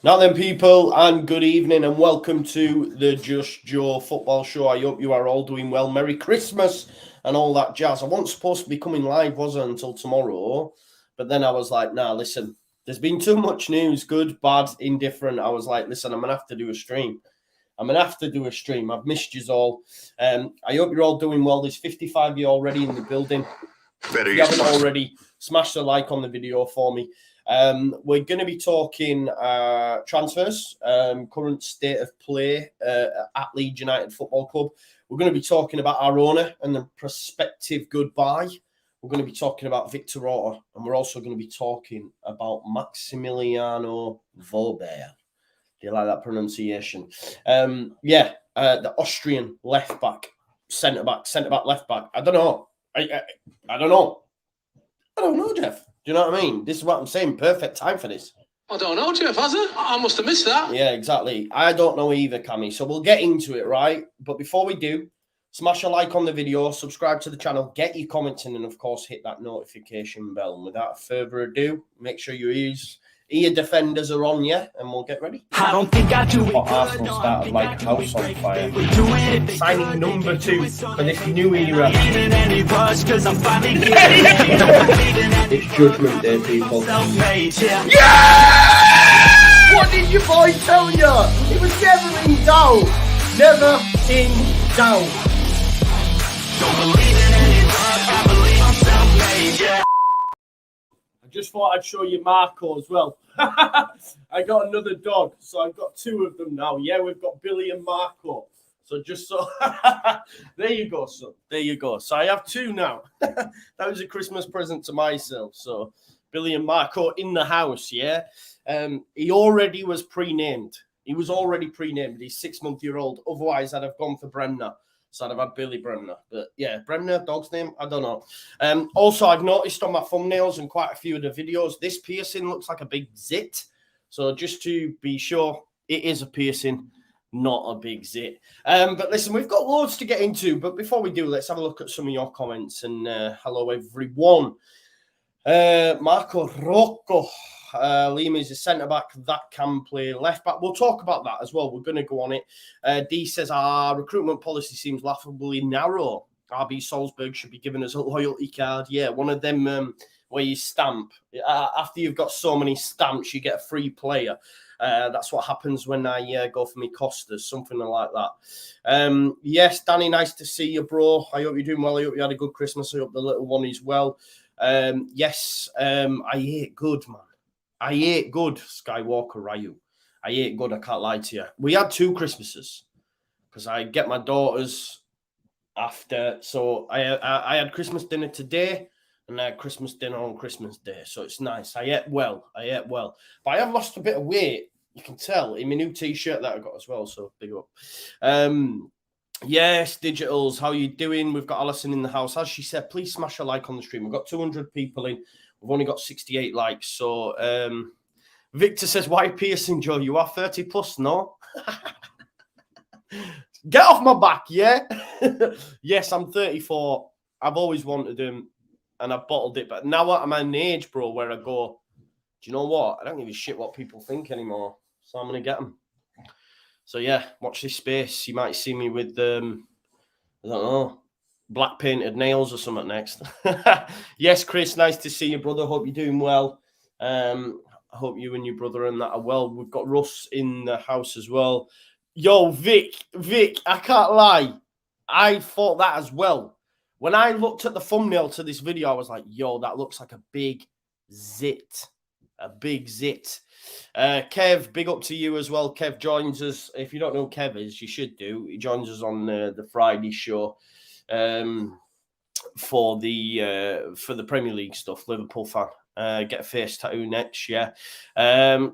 Now then, people, and good evening, and welcome to the Just Joe football show. I hope you are all doing well. Merry Christmas and all that jazz. I wasn't supposed to be coming live, was I, until tomorrow? But then I was like, nah, listen, there's been too much news, good, bad, indifferent. I was like, listen, I'm going to have to do a stream. I've missed you all. I hope you're all doing well. There's 55 of you already in the building. If you haven't already, smash the like on the video for me. We're going to be talking transfers, current state of play at Leeds United Football Club. We're going to be talking about our owner and the prospective goodbye. We're going to be talking about Victor Orta, and we're also going to be talking about Maximiliano Wöber. Do you like that pronunciation? The Austrian left back, centre back, left back. I don't know. I don't know, Jeff. Do you know what I mean? This is what I'm saying. Perfect time for this. I don't know, Jeff, has it? I must have missed that. Yeah, exactly. I don't know either, Cammy. So we'll get into it, right? But before we do, smash a like on the video, subscribe to the channel, get your comments in, and of course, hit that notification bell. And without further ado, make sure your ear defenders are on, yeah, and we'll get ready. I don't think I do it. Arsenal started like a house on fire. Signing number 2 for this new era. It's Judgment Day, people. Yeah! What did your boy tell you? It was never in doubt. Never in doubt. Don't believe in any luck. I believe I'm self-made, yeah. I just thought I'd show you Marco as well. I got another dog, so I've got 2 of them now. Yeah, we've got Billy and Marco. So just so there you go, son. There you go. So I have 2 now. That was a Christmas present to myself. So Billy and Marco in the house, yeah. He already was pre-named. He was already pre-named. He's 6-month-old. Otherwise, I'd have gone for Bremner. So I'd have had Billy Bremner. But yeah, Bremner, dog's name, I don't know. Also, I've noticed on my thumbnails and quite a few of the videos, this piercing looks like a big zit. So just to be sure, it is a piercing, not a big zit. But listen, we've got loads to get into. But before we do, let's have a look at some of your comments. And hello, everyone. Marco Rocco. Lima is a centre-back that can play left-back. We'll talk about that as well. We're going to go on it. D says, our recruitment policy seems laughably narrow. RB Salzburg should be given us a loyalty card. Yeah, one of them where you stamp. After you've got so many stamps, you get a free player. That's what happens when I go for me Costas, something like that. Yes, Danny, nice to see you, bro. I hope you're doing well. I hope you had a good Christmas. I hope the little one is well. Yes, I ate good, man. I ate good, Skywalker Ryu. I ate good, I can't lie to you. We had 2 Christmases because I get my daughters after. So I had Christmas dinner today and I had Christmas dinner on Christmas Day. So it's nice. I ate well. But I have lost a bit of weight. You can tell in my new T-shirt that I got as well. So big up. Yes, Digitals, how you doing? We've got Alison in the house. As she said, please smash a like on the stream. We've got 200 people in. We've only got 68 likes. So Victor says, why piercing, Joe? You are 30 plus, no? Get off my back, yeah? Yes, I'm 34. I've always wanted them and I've bottled it. But now I'm at an age, bro, where I go, do you know what? I don't give a shit what people think anymore. So I'm going to get them. So, yeah, watch this space. You might see me with, I don't know, black painted nails or something next. Yes, Chris, nice to see you, brother. Hope you're doing well. I hope you and your brother and that are well. We've got Russ in the house as well. Yo, Vic, I can't lie. I thought that as well. When I looked at the thumbnail to this video, I was like, yo, that looks like a big zit. A big zit. Kev, big up to you as well. Kev joins us. If you don't know who Kev is, you should do. He joins us on the Friday show. For the Premier League stuff, Liverpool fan. Get a face tattoo next, yeah.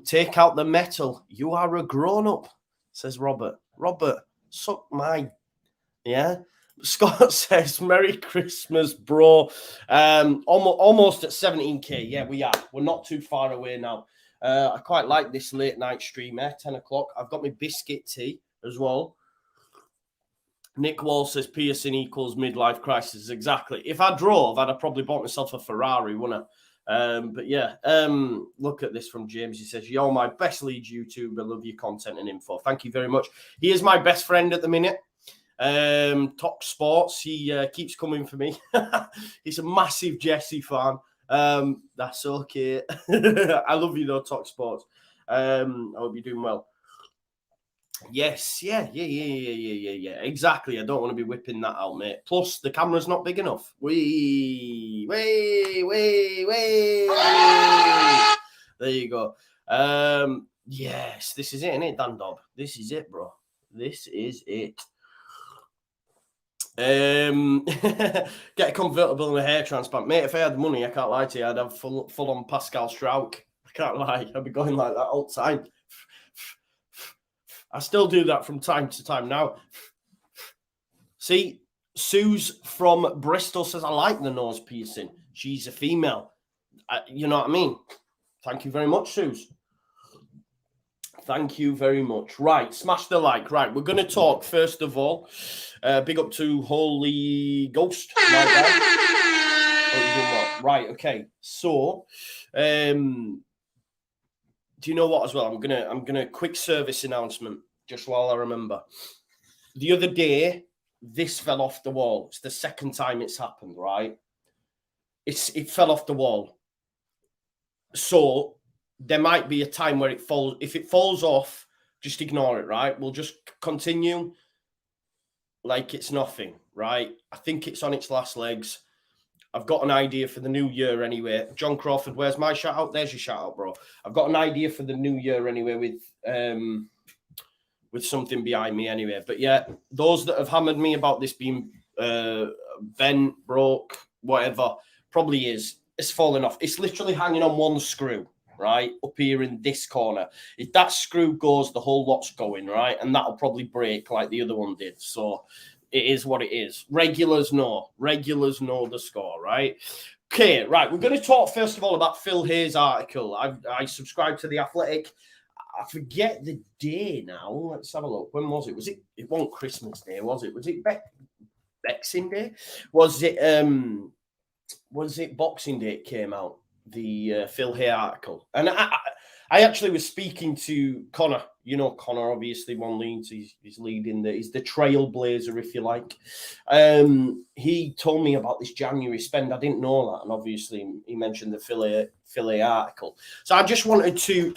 Take out the metal. You are a grown-up, says Robert. Robert, suck my... Yeah. Scott says, Merry Christmas, bro. Almost at 17K. Yeah, we are. We're not too far away now. I quite like this late night stream, 10 o'clock. I've got my biscuit tea as well. Nick Wall says piercing equals midlife crisis. Exactly. If I drove, I'd have probably bought myself a Ferrari, wouldn't I? But yeah, look at this from James. He says, "You're my best Leeds YouTuber. Love your content and info." Thank you very much. He is my best friend at the minute. Talk Sports. He keeps coming for me. He's a massive Jesse fan. That's okay. I love you though, Talk Sports. I hope you're doing well. Yes, yeah. Exactly. I don't want to be whipping that out, mate. Plus, the camera's not big enough. Wee. There you go. Yes, this is it, isn't it, Dan Dobb? This is it, bro. This is it. Get a convertible and a hair transplant, mate. If I had money, I can't lie to you, I'd have full on Pascal Strauch. I can't lie. I'd be going like that all the time. I still do that from time to time now. See, Sue's from Bristol says, I like the nose piercing. She's a female. You know what I mean? Thank you very much, Suze. Thank you very much. Right, smash the like. Right, we're going to talk, first of all. Big up to Holy Ghost. Right, okay. So, do you know what as well? I'm gonna quick service announcement just while I remember. The other day, this fell off the wall. It's the second time it's happened, right? It fell off the wall. So there might be a time where it falls. If it falls off, just ignore it, right? We'll just continue like it's nothing, right? I think it's on its last legs. I've got an idea for the new year anyway. John Crawford, where's my shout out? There's your shout out, bro. I've got an idea for the new year anyway with something behind me anyway. But yeah, those that have hammered me about this being bent, broke, whatever, probably is. It's falling off. It's literally hanging on one screw, right? Up here in this corner. If that screw goes, the whole lot's going, right? And that'll probably break like the other one did. So it is what it is. Regulars know the score, right? Okay, right. We're going to talk first of all about Phil Hayes' article. I subscribe to The Athletic. I forget the day now. Let's have a look. When was it? It wasn't Christmas Day, was it? Was it Boxing Day? Was it Boxing Day it came out? The Phil Hay article. And I actually was speaking to Connor. You know Connor, obviously, one Leeds. He's leading he's the trailblazer, if you like. He told me about this January spend. I didn't know that, and obviously he mentioned the Phil Hay article. So I just wanted to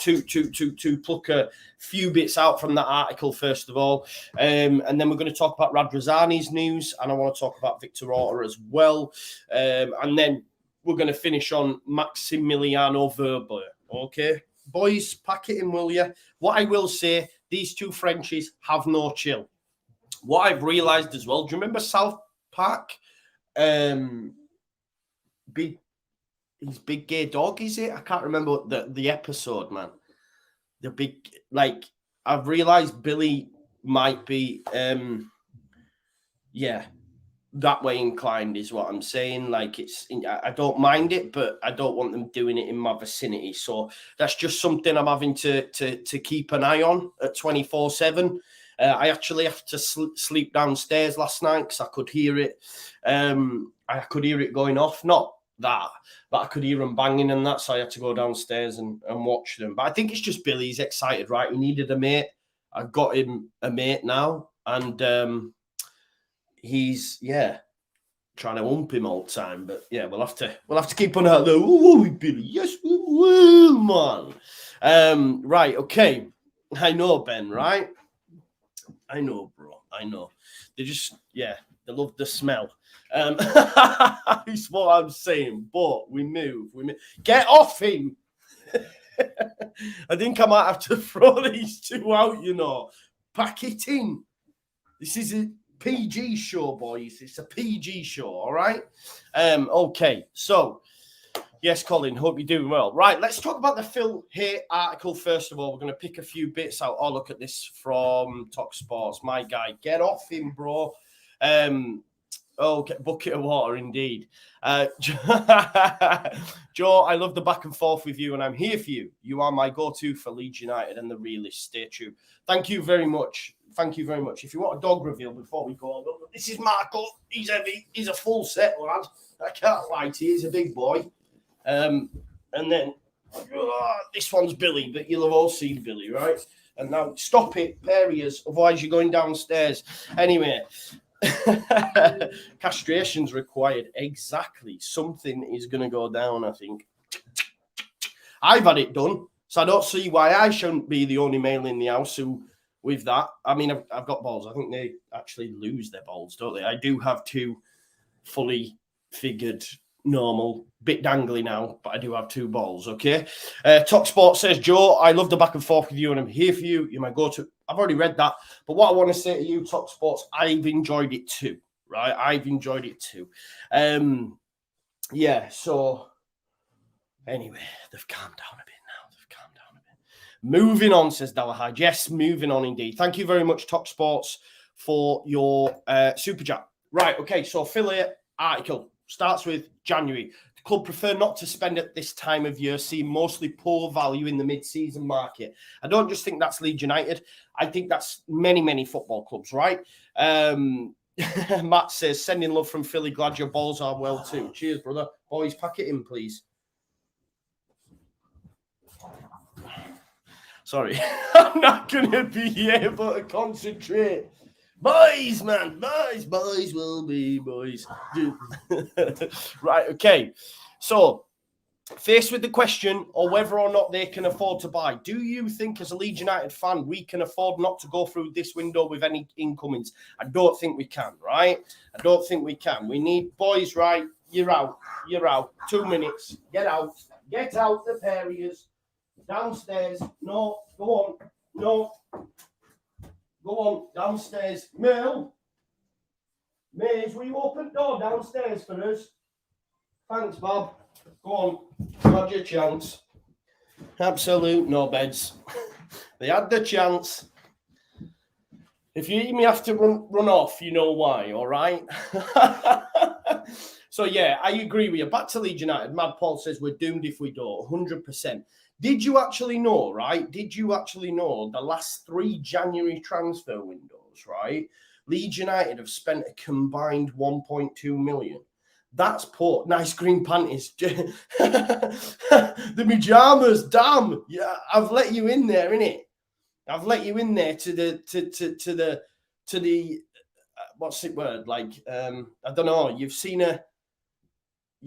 pluck a few bits out from that article first of all, and then we're going to talk about Radrizzani's news, and I want to talk about Victor Orta as well, and then we're going to finish on Maximiliano Wöber. Okay. Boys, pack it in, will you? What I will say, these two Frenchies have no chill. What I've realised as well, do you remember South Park? His big gay dog, is it? I can't remember the episode, man. The big, like, I've realised Billy might be, that way inclined is what I'm saying. Like, I don't mind it, but I don't want them doing it in my vicinity. So that's just something I'm having to keep an eye on at 24/7. I actually have to sleep downstairs last night because I could hear it. I could hear it going off. Not that, but I could hear them banging and that. So I had to go downstairs and watch them. But I think it's just Billy. He's excited, right? He needed a mate. I've got him a mate now. And, he's trying to ump him all the time, but yeah, we'll have to keep on out there. Oh, Billy, yes, we will, man. Right, okay. I know, Ben. Right, I know, bro. I know. They just they love the smell. That's what I'm saying. But we move. Get off him. I think I might have to throw these two out. You know, pack it in. This is it. PG show, boys. It's a PG show, all right? Okay, so, yes, Colin, hope you're doing well. Right, let's talk about the Phil Hay article first of all. We're going to pick a few bits out. Oh, look at this from Talk Sports. My guy, get off him, bro. Okay, bucket of water, indeed. Joe, I love the back and forth with you, and I'm here for you. You are my go-to for Leeds United and the realist. Stay true. Thank you very much. Thank you very much. If you want a dog reveal before we go, this is Marco. He's heavy. He's a full set, lad. I can't lie to you. He's a big boy. And then this one's Billy, but you'll have all seen Billy, right? And now stop it, areas, otherwise you're going downstairs. Anyway, castration's required. Exactly. Something is going to go down, I think. I've had it done, so I don't see why I shouldn't be the only male in the house who, with that. I mean, I've got balls. I think they actually lose their balls, don't they? I do have 2 fully figured, normal, bit dangly now, but I do have 2 balls, okay? Talk Sport says, Joe, I love the back and forth with you and I'm here for you. You're my go-to. I've already read that, but what I want to say to you, Talk Sports, I've enjoyed it too, right? I've enjoyed it too. Yeah, so anyway, they've calmed down a bit now. They've calmed down a bit. Moving on, says Dalahide. Yes, moving on indeed. Thank you very much, Talk Sports, for your super chat. Right, okay, so affiliate article starts with January. The club prefer not to spend at this time of year, see mostly poor value in the mid-season market. I don't just think that's Leeds United. I think that's many football clubs, right? Matt says, sending love from Philly. Glad your balls are well too. Cheers, brother. Boys, pack it in, please. Sorry. I'm not going to be able to concentrate. Boys, man, boys will be boys. Right, okay. So, faced with the question of whether or not they can afford to buy, do you think as a Leeds United fan, we can afford not to go through this window with any incomings? I don't think we can, right? I don't think we can. We need boys, right? You're out. 2 minutes. Get out, the areas. Downstairs. No, go on. No. Go on, downstairs. Maze, will you open the door downstairs for us? Thanks, Bob. Go on, you had your chance. Absolute no beds. They had the chance. If you hear me have to run off, you know why, all right? So, yeah, I agree with you. Back to Leeds United. Mad Paul says we're doomed if we don't, 100%. Did you actually know, right? Did you actually know the last 3 January transfer windows, right? Leeds United have spent a combined 1.2 million. That's poor. Nice green panties. The pyjamas, damn. Yeah, I've let you in there, innit? I've let you in there to the what's the word? Like, I don't know. You've seen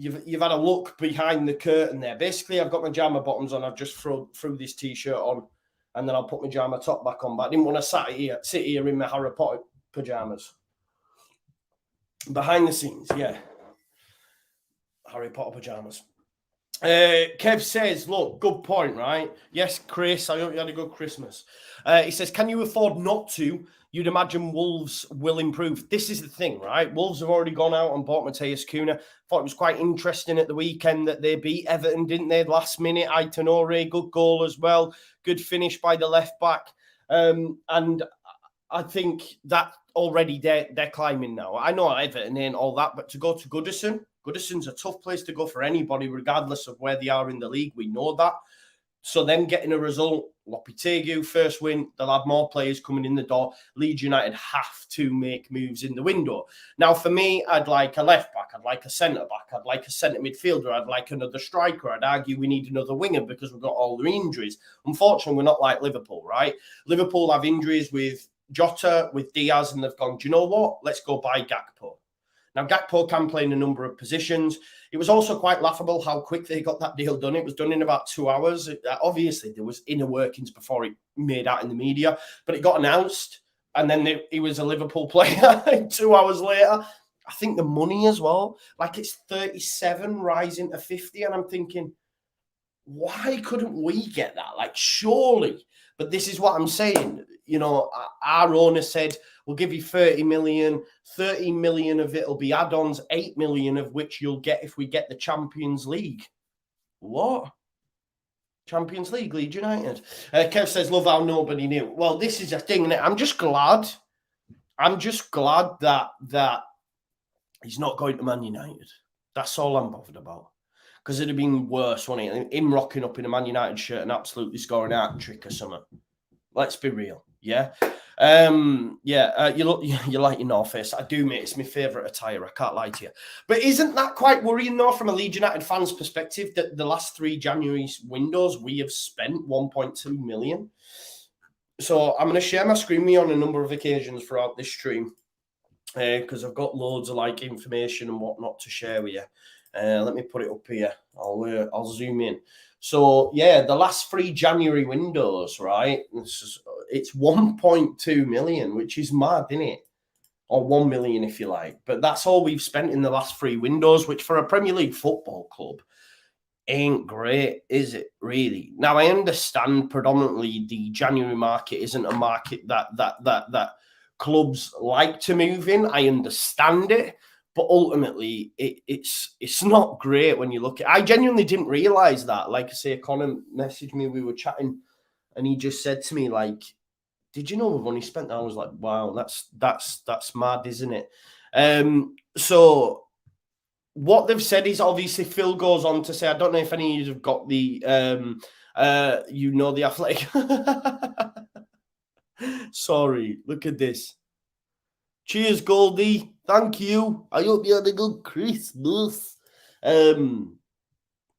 You've had a look behind the curtain there. Basically, I've got my pajama bottoms on. I've just threw this T-shirt on, and then I'll put my pajama top back on. But I didn't want to sit here in my Harry Potter pajamas. Behind the scenes, yeah. Harry Potter pajamas. Kev says, look, good point, right? Yes, Chris, I hope you had a good Christmas. He says, can you afford not to? You'd imagine Wolves will improve. This is the thing, right? Wolves have already gone out and bought Mateus Cunha. Thought it was quite interesting at the weekend that they beat Everton, didn't they? Last minute, Aitonore, good goal as well. Good finish by the left back. And I think that already they're climbing now. I know Everton ain't all that, but to go to Goodison's a tough place to go for anybody, regardless of where they are in the league. We know that. So them getting a result, Lopetegui, first win, they'll have more players coming in the door. Leeds United have to make moves in the window. Now, for me, I'd like a left-back, I'd like a centre-back, I'd like a centre midfielder, I'd like another striker. I'd argue we need another winger because we've got all the injuries. Unfortunately, we're not like Liverpool, right? Liverpool have injuries with Jota, with Diaz, and they've gone, do you know what? Let's go buy Gakpo. Now, Gakpo can play in a number of positions. It was also quite laughable how quick they got that deal done. It was done in about 2 hours. Obviously, there was inner workings before it made out in the media, but it got announced, and then he was a Liverpool player 2 hours later. I think the money as well, like it's 37 rising to 50, and I'm thinking, why couldn't we get that? Like, surely. But this is what I'm saying. You know, our owner said, we'll give you 30 million. 30 million of it will be add-ons, 8 million of which you'll get if we get the Champions League. What? Champions League, Leeds United. Kev says, love how nobody knew. Well, this is a thing, innit? I'm just glad that he's not going to Man United. That's all I'm bothered about. Because it'd have been worse, wouldn't it? Him rocking up in a Man United shirt and absolutely scoring a hat trick or something. Let's be real. Yeah. You like your North Face. I do, mate. It's my favourite attire. I can't lie to you. But isn't that quite worrying, though, from a Leeds United fan's perspective, that the last 3 January windows we have spent 1.2 million? So I'm going to share my screen with you on a number of occasions throughout this stream because I've got loads of like information and whatnot to share with you. Let me put it up here. I'll zoom in. So yeah, the last 3 January windows, right? It's 1.2 million, which is mad, isn't it? Or 1 million, if you like. But that's all we've spent in the last 3 windows, which for a Premier League football club ain't great, is it, really? Now, I understand predominantly the January market isn't a market that clubs like to move in. I understand it, but ultimately, it's not great when you look at it. I genuinely didn't realise that. Like I say, Connor messaged me, we were chatting, and he just said to me, like, did you know we've only spent that? I was like, wow, that's mad, isn't it? So what they've said is, obviously, Phil goes on to say, I don't know if any of you have got the, the Athletic. Sorry, look at this. Cheers, Goldie. Thank you. I hope you had a good Christmas. Don't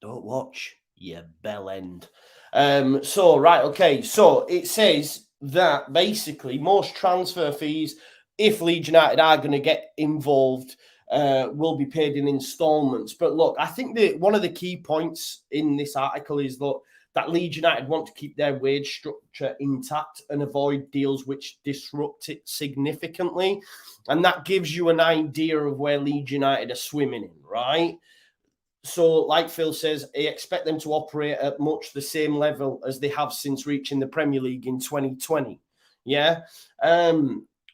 watch, you bell end. Right, okay. So it says that basically most transfer fees, if Leeds United are going to get involved, will be paid in installments. But look, I think that one of the key points in this article is that Leeds United want to keep their wage structure intact and avoid deals which disrupt it significantly. And that gives you an idea of where Leeds United are swimming in, right? So, like Phil says, I expect them to operate at much the same level as they have since reaching the Premier League in 2020. Yeah.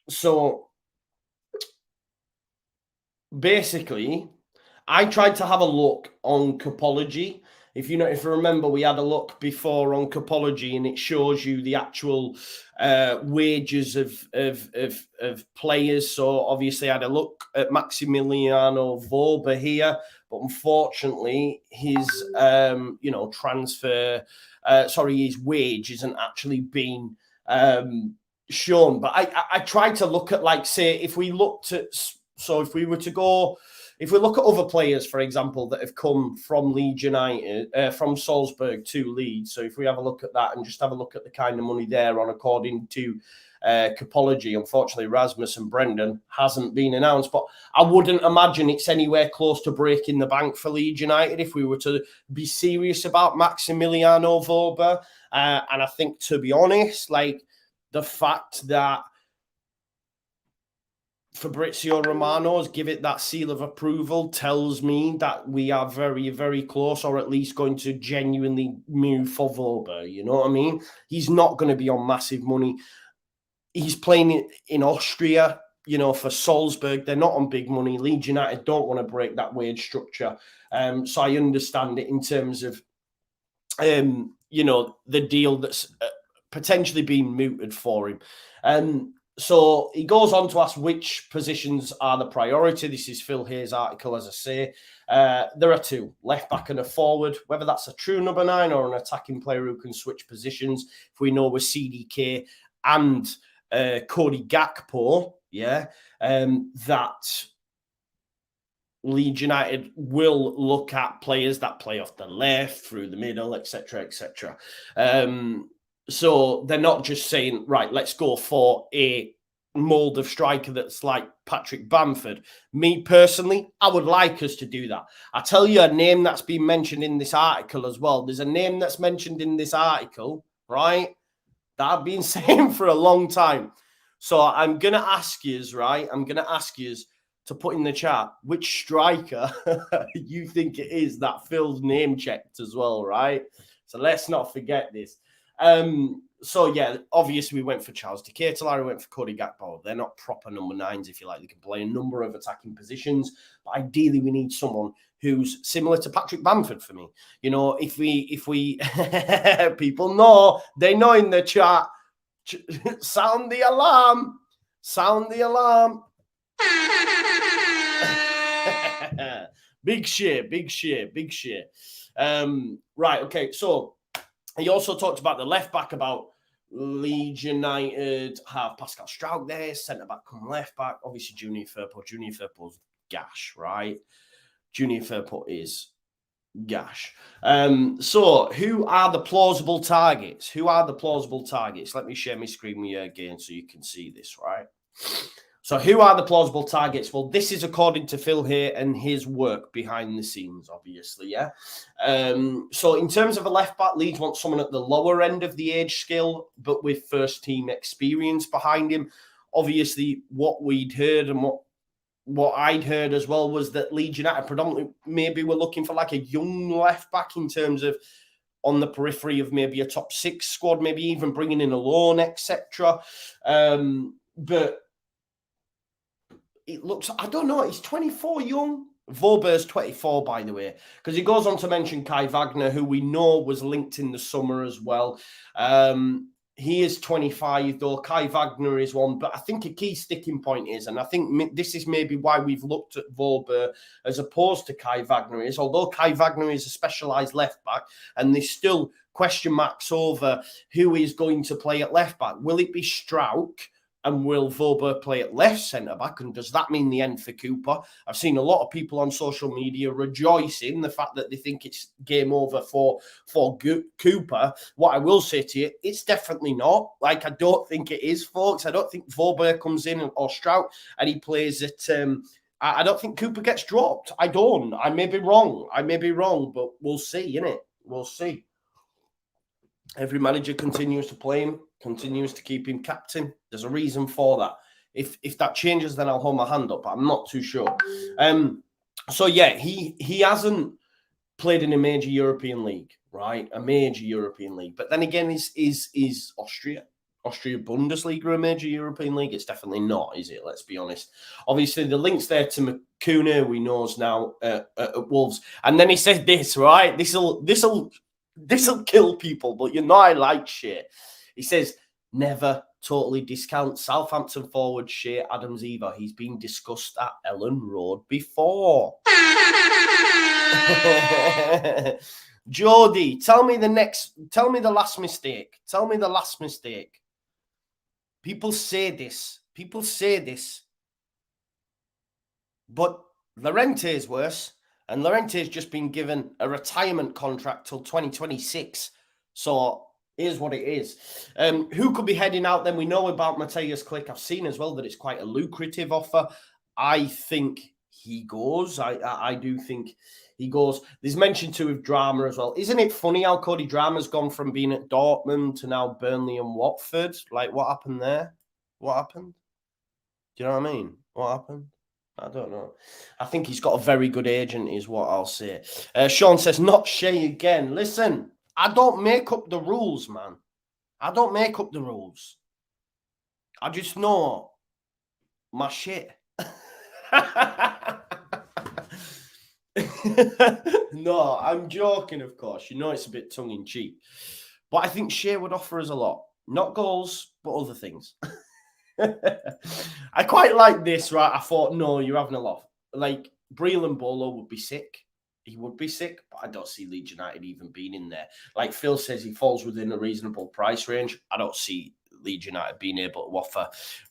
So basically, I tried to have a look on Capology. If you remember, we had a look before on Capology, and it shows you the actual wages of players. So obviously, I had a look at Maximiliano Wöber here, but unfortunately, his his wage isn't actually being shown. But I tried to look at, like, say, if we looked at. So if we look at other players, for example, that have come from Leeds United, from Salzburg to Leeds. So if we have a look at that and just have a look at the kind of money they're on according to Capology, unfortunately, Rasmus and Brendan hasn't been announced, but I wouldn't imagine it's anywhere close to breaking the bank for Leeds United if we were to be serious about Maximiliano Wöber. And I think, to be honest, like, the fact that Fabrizio Romano's give it that seal of approval tells me that we are very, very close, or at least going to genuinely move for Wöber. You know what I mean? He's not going to be on massive money. He's playing in Austria, for Salzburg. They're not on big money. Leeds United don't want to break that wage structure. So I understand it in terms of, the deal that's potentially being mooted for him. So he goes on to ask which positions are the priority. This is Phil Hayes' article, as I say. There are 2, left back and a forward, whether that's a true number 9 or an attacking player who can switch positions. If we know with CDK and Cody Gakpo, that Leeds United will look at players that play off the left, through the middle, etc., etc. So they're not just saying, right, let's go for a mould of striker that's like Patrick Bamford. Me personally, I would like us to do that. I'll tell you a name that's been mentioned in this article as well. There's a name that's mentioned in this article, right, that I've been saying for a long time. So I'm going to ask you, right, to put in the chat which striker you think it is that Phil's name checked as well, right? So let's not forget this. Obviously we went for Charles De Ketelaere, we went for Cody Gakpo. They're not proper number 9s, if you like. They can play a number of attacking positions, but ideally we need someone who's similar to Patrick Bamford for me. If we people know, they know in the chat, sound the alarm. Big shit. Right, okay, so he also talked about the left back, about Leeds United have Pascal Struijk there, centre-back come left-back. Obviously, Junior Firpo's gash, right? Junior Firpo is gash. So, who are the plausible targets? Who are the plausible targets? Let me share my screen with you again so you can see this, right? So, who are the plausible targets? Well, this is according to Phil here and his work behind the scenes, obviously, yeah? So, in terms of a left-back, Leeds want someone at the lower end of the age scale, but with first-team experience behind him. Obviously, what we'd heard and what I'd heard as well was that Leeds United predominantly maybe were looking for like a young left-back in terms of on the periphery of maybe a top 6 squad, maybe even bringing in a loan, etc. But it looks, I don't know, he's 24 young. Wöber's 24, by the way, because he goes on to mention Kai Wagner, who we know was linked in the summer as well. He is 25, though. Kai Wagner is one. But I think a key sticking point is, and I think this is maybe why we've looked at Wöber as opposed to Kai Wagner, is although Kai Wagner is a specialised left-back, and there's still question marks over who is going to play at left-back. Will it be Struijk? And will Wöber play at left centre-back? And does that mean the end for Cooper? I've seen a lot of people on social media rejoicing the fact that they think it's game over for Cooper. What I will say to you, it's definitely not. Like, I don't think it is, folks. I don't think Wöber comes in or Struijk and he plays at... I don't think Cooper gets dropped. I don't. I may be wrong. But we'll see, innit? We'll see. Every manager continues to play him, continues to keep him captain. There's a reason for that. If that changes, then I'll hold my hand up, but I'm not too sure. So, yeah, he hasn't played in a major European league, right? A major European league. But then again, is Austria Bundesliga a major European league? It's definitely not, is it? Let's be honest. Obviously, the links there to Makuna, who he knows now at Wolves. And then he said this, right? This'll kill people, but you know I like shit. He says, never totally discount Southampton forward Shea Adams-Eva. He's been discussed at Ellen Road before. Jody, tell me the last mistake. Tell me the last mistake. People say this. But Llorente is worse. And Llorente's just been given a retirement contract till 2026. So here's what it is. Who could be heading out then? We know about Matthias Klick. I've seen as well that it's quite a lucrative offer. I think he goes. I do think he goes. There's mention too of Drama as well. Isn't it funny how Cody Drama's gone from being at Dortmund to now Burnley and Watford? Like, what happened there? What happened? Do you know what I mean? What happened? I don't know. I think he's got a very good agent is what I'll say. Sean says, not Shea again. Listen, I don't make up the rules, man. I don't make up the rules. I just know my shit. No, I'm joking, of course. You know it's a bit tongue-in-cheek. But I think Shea would offer us a lot. Not goals, but other things. I quite like this, right? I thought, no, you're having a laugh. Like, Breland Bolo would be sick. He would be sick, but I don't see Leeds United even being in there. Like Phil says, he falls within a reasonable price range. I don't see Leeds United being able to offer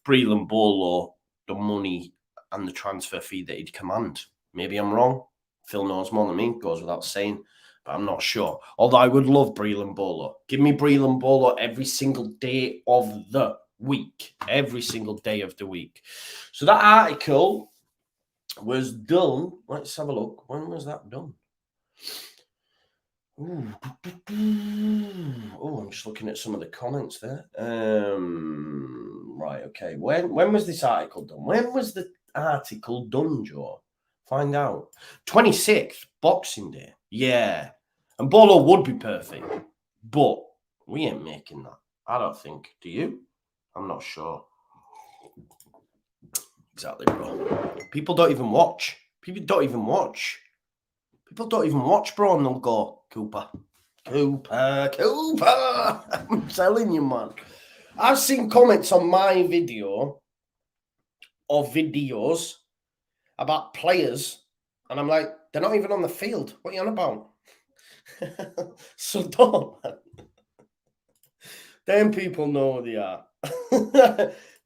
Breland Bolo the money and the transfer fee that he'd command. Maybe I'm wrong. Phil knows more than me, goes without saying, but I'm not sure. Although I would love Breland Bolo. Give me Breland Bolo every single day of the week. Every single day of the week. So that article was done. Let's have a look. When was that done? Ooh. Oh, I'm just looking at some of the comments there. Right, okay. When was this article done? When was the article done, Joe? Find out. 26th, Boxing Day. Yeah. And Bolo would be perfect. But we ain't making that. I don't think. Do you? I'm not sure. Exactly, bro. People don't even watch. People don't even watch, bro, and they'll go, Cooper. I'm telling you, man. I've seen comments on my video or videos about players, and I'm like, they're not even on the field. What are you on about? So don't, man. Them people know who they are.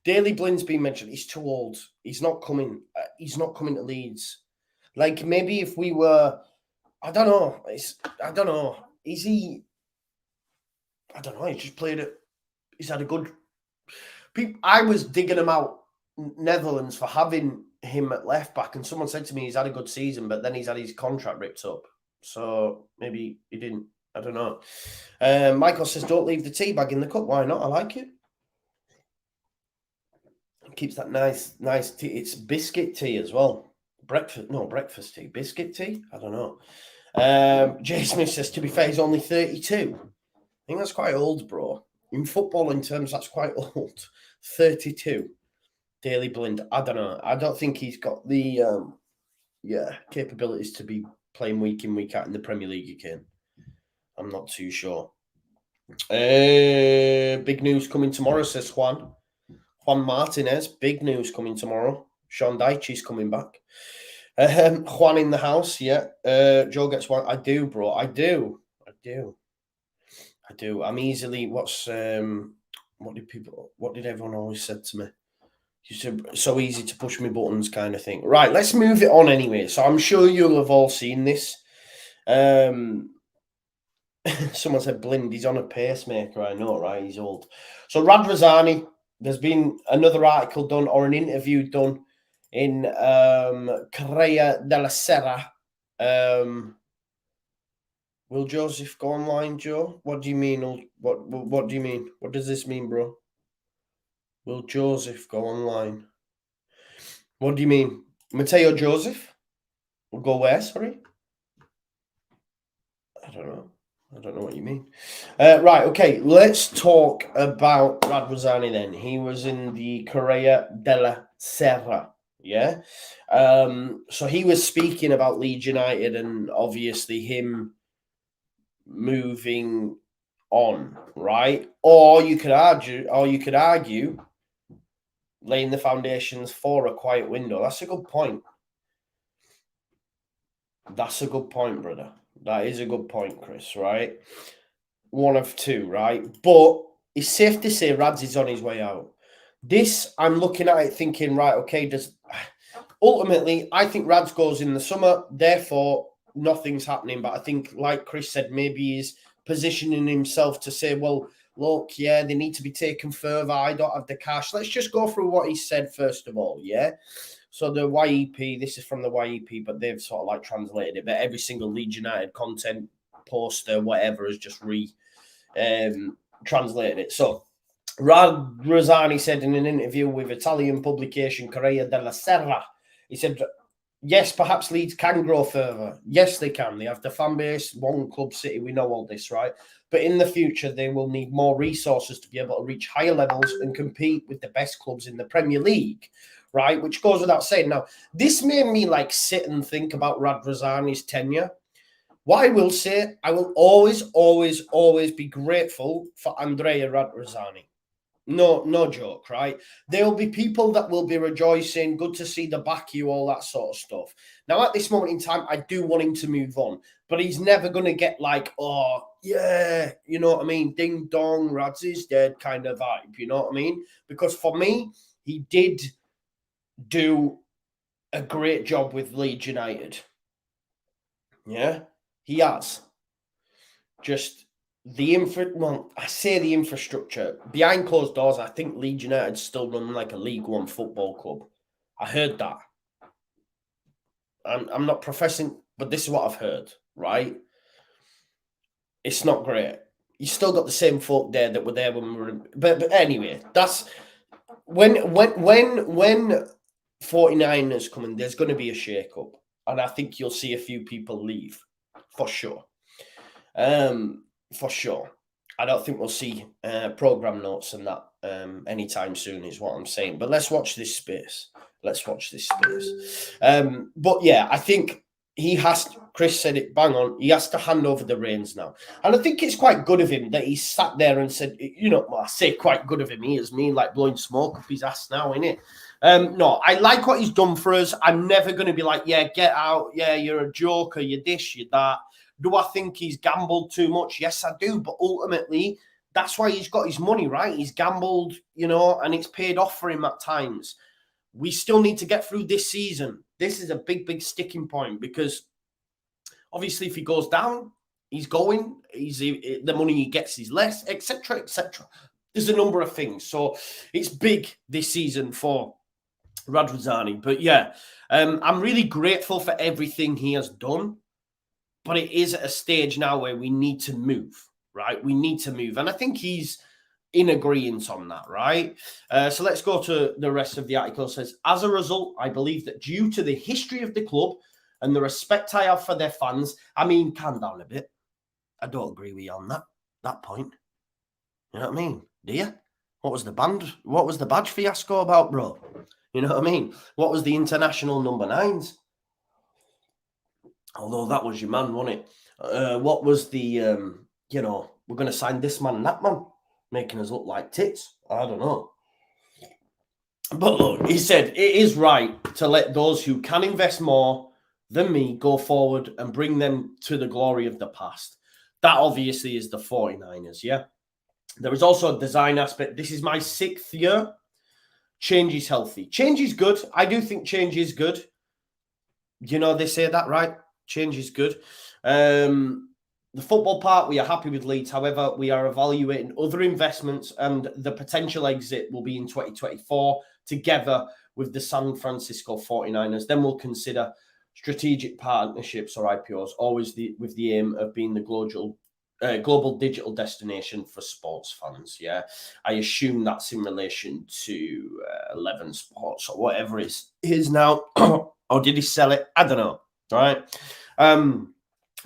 Daley Blind's been mentioned. He's too old. He's not coming. He's not coming to Leeds. Like, maybe if we were, I don't know. I don't know. Is he? I don't know. He just played it. He's had a good. I was digging him out, Netherlands, for having him at left back, and someone said to me he's had a good season, but then he's had his contract ripped up. So maybe he didn't. I don't know. Michael says, don't leave the tea bag in the cup. Why not? I like it. It keeps that nice tea. It's biscuit tea as well. Breakfast tea. Biscuit tea? I don't know. Jay Smith says, to be fair, he's only 32. I think that's quite old, bro. In footballing terms, that's quite old. 32. Daley Blind. I don't know. I don't think he's got the capabilities to be playing week in, week out in the Premier League again. I'm not too sure. Big news coming tomorrow, says Juan. Juan Martinez. Big news coming tomorrow. Sean Dyche's coming back. Juan in the house, yeah. Joe gets one. I do, bro. I do. I'm easily. What did everyone always said to me? You said so easy to push me buttons, kind of thing. Right, let's move it on anyway. So I'm sure you'll have all seen this. Someone said Blind, he's on a pacemaker. I know, right? He's old. So Radrizzani, there's been another article done or an interview done in Corriere della Sera. Will Joseph go online, Joe? What do you mean? What do you mean? What does this mean, bro? Will Joseph go online? What do you mean? Matteo Joseph will go where? Sorry? I don't know. I don't know what you mean. Right, okay. Let's talk about Radrizzani then. He was in the Corriere della Sera, yeah? So he was speaking about Leeds United and obviously him moving on, right? Or you could argue laying the foundations for a quiet window. That's a good point. That's a good point, brother. That is a good point, Chris, right? One of two, right? But it's safe to say Radz is on his way out. This, I'm looking at it thinking, right, okay, ultimately, I think Radz goes in the summer, therefore, nothing's happening. But I think, like Chris said, maybe he's positioning himself to say, well, look, yeah, they need to be taken further. I don't have the cash. Let's just go through what he said first of all, yeah? So the YEP, this is from the YEP, but they've sort of like translated it. But every single Leeds United content poster, whatever, has just translated it. So Radrizzani said in an interview with Italian publication Corriere della Sera, he said, yes, perhaps Leeds can grow further. Yes, they can. They have the fan base, one club city. We know all this, right? But in the future, they will need more resources to be able to reach higher levels and compete with the best clubs in the Premier League, right? Which goes without saying. Now, this made me like sit and think about Radrizzani's tenure. What I will say, I will always, always, always be grateful for Andrea Radrizzani. No joke, right? There will be people that will be rejoicing, good to see the back you, all that sort of stuff. Now, at this moment in time, I do want him to move on, but he's never going to get like, oh, yeah, you know what I mean? Ding dong, Radz is dead kind of vibe, you know what I mean? Because for me, he did do a great job with Leeds United. Yeah, he has. Just I say the infrastructure. Behind closed doors, I think Leeds United still run like a League One football club. I heard that. I'm not professing, but this is what I've heard, right? It's not great. You still got the same folk there that were there when we were in, but anyway, that's when 49ers coming, there's going to be a shake-up. And I think you'll see a few people leave, for sure. For sure. I don't think we'll see program notes and that anytime soon is what I'm saying. But let's watch this space. But yeah, I think he has to, Chris said it bang on, he has to hand over the reins now. And I think it's quite good of him that he sat there and said, you know, well, I say quite good of him. He is me like blowing smoke up his ass now, innit? No, I like what he's done for us. I'm never going to be like, yeah, get out. Yeah, you're a joker. You're this, you're that. Do I think he's gambled too much? Yes, I do. But ultimately, That's why he's got his money, right? He's gambled, and it's paid off for him at times. We still need to get through this season. This is a big, big sticking point because obviously if he goes down, he's going. The money he gets is less, etc., etc. There's a number of things. So it's big this season for Radrizzani. But yeah, I'm really grateful for everything he has done. But it is at a stage now where we need to move, right? We need to move. And I think he's in agreement on that, right? So let's go to the rest of the article. It says, as a result, I believe that due to the history of the club and the respect I have for their fans, calm down a bit. I don't agree with you on that point. You know what I mean? Do you? What was the badge fiasco about, bro? You know what I mean? What was the international number 9s? Although that was your man, wasn't it? What was the, we're going to sign this man and that man, making us look like tits? I don't know. But look, he said, it is right to let those who can invest more than me go forward and bring them to the glory of the past. That obviously is the 49ers, yeah? There is also a design aspect. This is my 6th year. Change is healthy. Change is good. I do think change is good. They say that, right? Change is good. The football part, we are happy with Leeds. However, we are evaluating other investments and the potential exit will be in 2024 together with the San Francisco 49ers. Then we'll consider strategic partnerships or IPOs, always with the aim of being the global digital destination for sports fans. Yeah, I assume that's in relation to 11 Sports or whatever it is now. Or did he sell it? I don't know. Right.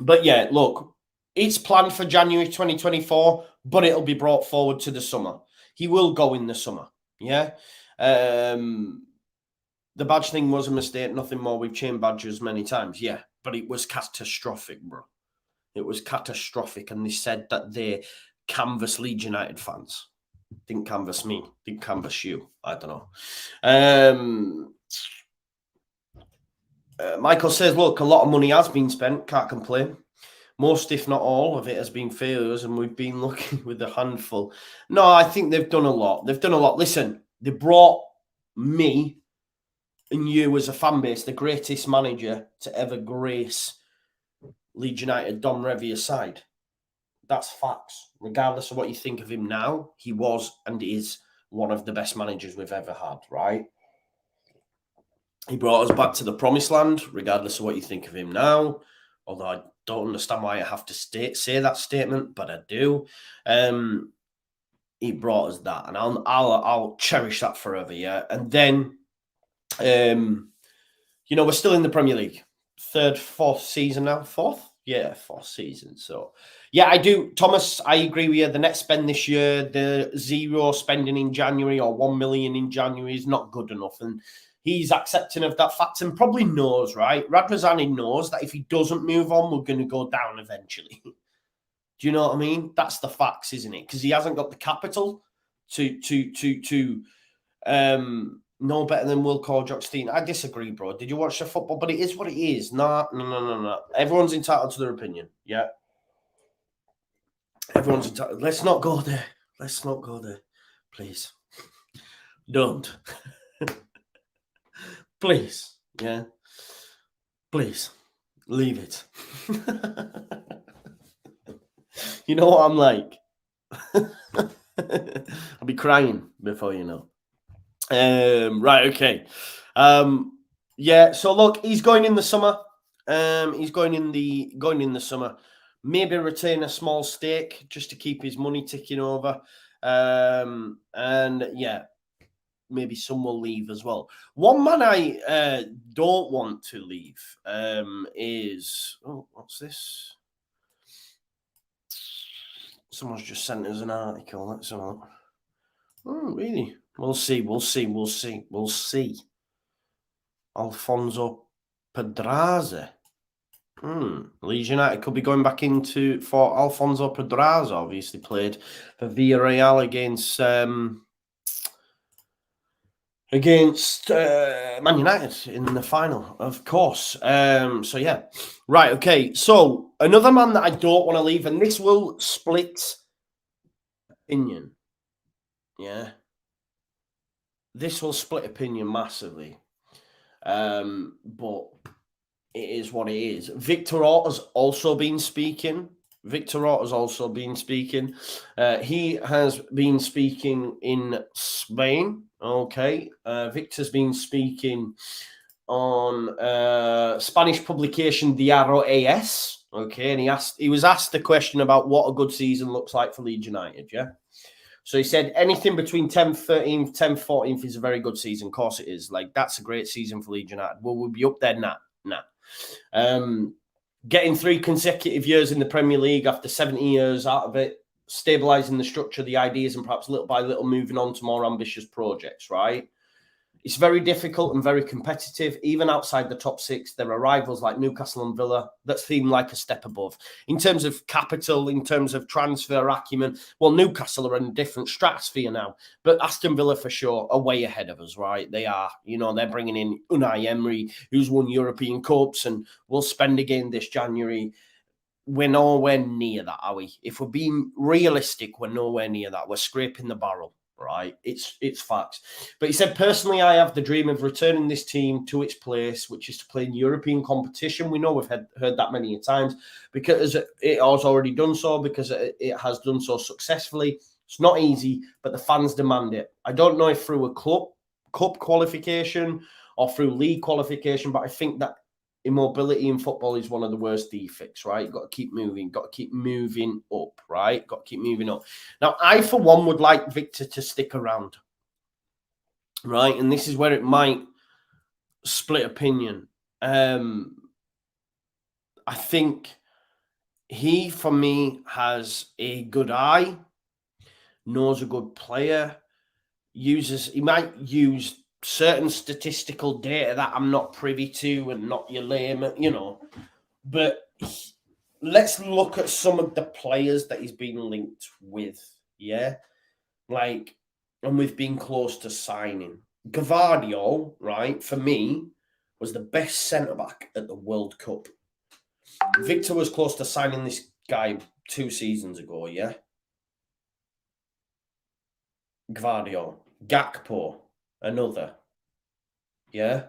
But yeah, look, it's planned for January 2024, but it'll be brought forward to the summer. He will go in the summer. Yeah. The badge thing was a mistake. Nothing more. We've changed badges many times. Yeah. But it was catastrophic, bro. It was catastrophic. And they said that they canvassed Leeds United fans. Didn't canvass me. Didn't canvass you. I don't know. Michael says, look, a lot of money has been spent. Can't complain. Most, if not all, of it has been failures, and we've been looking with a handful. No, I think they've done a lot. They've done a lot. Listen, they brought me and you as a fan base, the greatest manager to ever grace Leeds United, Don Revier's side. That's facts. Regardless of what you think of him now, he was and is one of the best managers we've ever had, right? He brought us back to the promised land, regardless of what you think of him now. Although I don't understand why I have to say that statement, but I do. He brought us that, and I'll cherish that forever. Yeah, and then, we're still in the Premier League, 3rd, 4th season now. 4th, yeah, 4th season. So, yeah, I do, Thomas. I agree with you. The net spend this year, the 0 spending in January or 1 million in January is not good enough, and he's accepting of that fact and probably knows, right? Radrizzani knows that if he doesn't move on, we're going to go down eventually. Do you know what I mean? That's the facts, isn't it? Because he hasn't got the capital to know better than Will Korjokstein. I disagree, bro. Did you watch the football? But it is what it is. No. Everyone's entitled to their opinion. Yeah. Everyone's entitled. Let's not go there. Let's not go there. Please. Don't. Please, yeah. Please, leave it. You know what I'm like? I'll be crying before you know. Right, okay. Yeah, so look, he's going in the summer. He's going in the summer. Maybe retain a small stake just to keep his money ticking over. And yeah. Maybe some will leave as well. One man I don't want to leave is... Oh, what's this? Someone's just sent us an article. Let's have a look. Oh, really? We'll see. Alfonso Pedraza. Leeds United could be going back for Alfonso Pedraza. Obviously played for Villarreal against Man United in the final, of course. So, yeah. Right, okay. So, another man that I don't want to leave, and this will split opinion, yeah, this will split opinion massively. But it is what it is. Victor Orta's also been speaking. He has been speaking in Spain. Okay. Victor's been speaking on Spanish publication Diario AS. Okay. And he was asked a question about what a good season looks like for Leeds United. Yeah. So he said anything between 10th, 13th, 10th, 14th is a very good season. Of course it is. Like, that's a great season for Leeds United. Will we be up there? Nah. Getting 3 consecutive years in the Premier League after 70 years out of it, stabilising the structure, the ideas, and perhaps little by little moving on to more ambitious projects, right? It's very difficult and very competitive. Even outside the top 6, there are rivals like Newcastle and Villa that seem like a step above. In terms of capital, in terms of transfer acumen, well, Newcastle are in a different stratosphere now. But Aston Villa, for sure, are way ahead of us, right? They are. You know, they're bringing in Unai Emery, who's won European Cups and will spend again this January. We're nowhere near that, are we? If we're being realistic, we're nowhere near that. We're scraping the barrel. Right, it's facts. But he said, personally, I have the dream of returning this team to its place, which is to play in European competition. We know we've heard that many times because it has already done so, because it has done so successfully. It's not easy, but the fans demand it. I don't know if through a cup qualification or through league qualification, but I think that immobility in football is one of the worst defects, right? You've got to keep moving, up, right? Got to keep moving up. Now, I, for one, would like Victor to stick around, right? And this is where it might split opinion. I think he, for me, has a good eye, knows a good player, he might use certain statistical data that I'm not privy to and not your lame, you know. But let's look at some of the players that he's been linked with, yeah? Like, and we've been close to signing. Gvardiol, right, for me, was the best centre-back at the World Cup. Victor was close to signing this guy 2 seasons ago, yeah? Gvardiol. Gakpo. Another, yeah,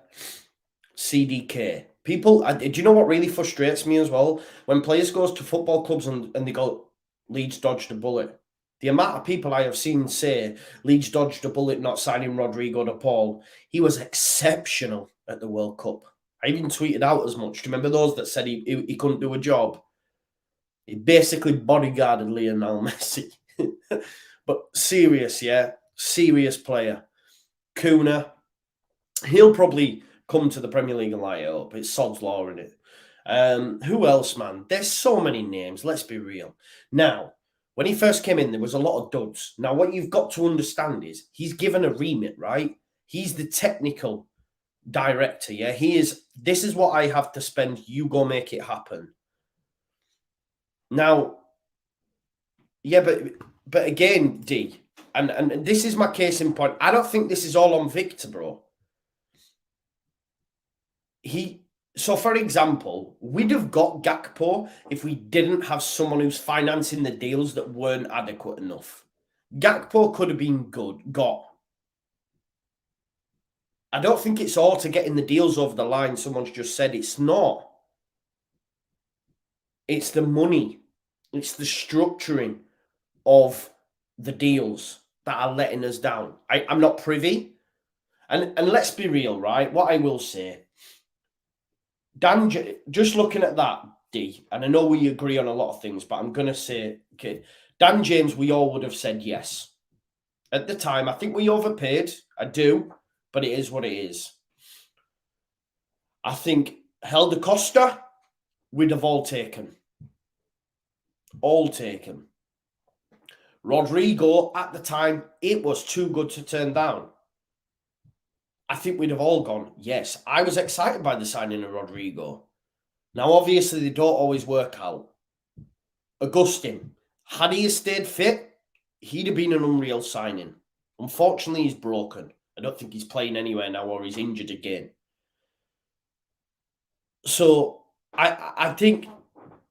CDK. People, do you know what really frustrates me as well? When players goes to football clubs and they go, Leeds dodged a bullet. The amount of people I have seen say, Leeds dodged a bullet not signing Rodrigo de Paul. He was exceptional at the World Cup. I even tweeted out as much. Do you remember those that said he couldn't do a job? He basically bodyguarded Lionel Messi. But serious, yeah? Serious player. Kuna, he'll probably come to the Premier League and light it up. It's sod's law, isn't it? Who else, man? There's so many names, let's be real. Now, when he first came in, there was a lot of duds. Now, what you've got to understand is he's given a remit, right? He's the technical director, yeah? This is what I have to spend, you go make it happen. Now, yeah, but again, D, and this is my case in point. I don't think this is all on Victor, bro. So, for example, we'd have got Gakpo if we didn't have someone who's financing the deals that weren't adequate enough. Gakpo could have been got. I don't think it's all to getting the deals over the line. Someone's just said it's not. It's the money. It's the structuring of the deals that are letting us down. I'm not privy. And let's be real, right? What I will say, just looking at that, D, and I know we agree on a lot of things, but I'm going to say, okay, Dan James, we all would have said yes. At the time, I think we overpaid. I do, but it is what it is. I think Helder Costa, we'd have all taken. All taken. Rodrigo, at the time, it was too good to turn down. I think we'd have all gone, yes. I was excited by the signing of Rodrigo. Now, obviously, they don't always work out. Augustin, had he stayed fit, he'd have been an unreal signing. Unfortunately, he's broken. I don't think he's playing anywhere now, or he's injured again. So, I think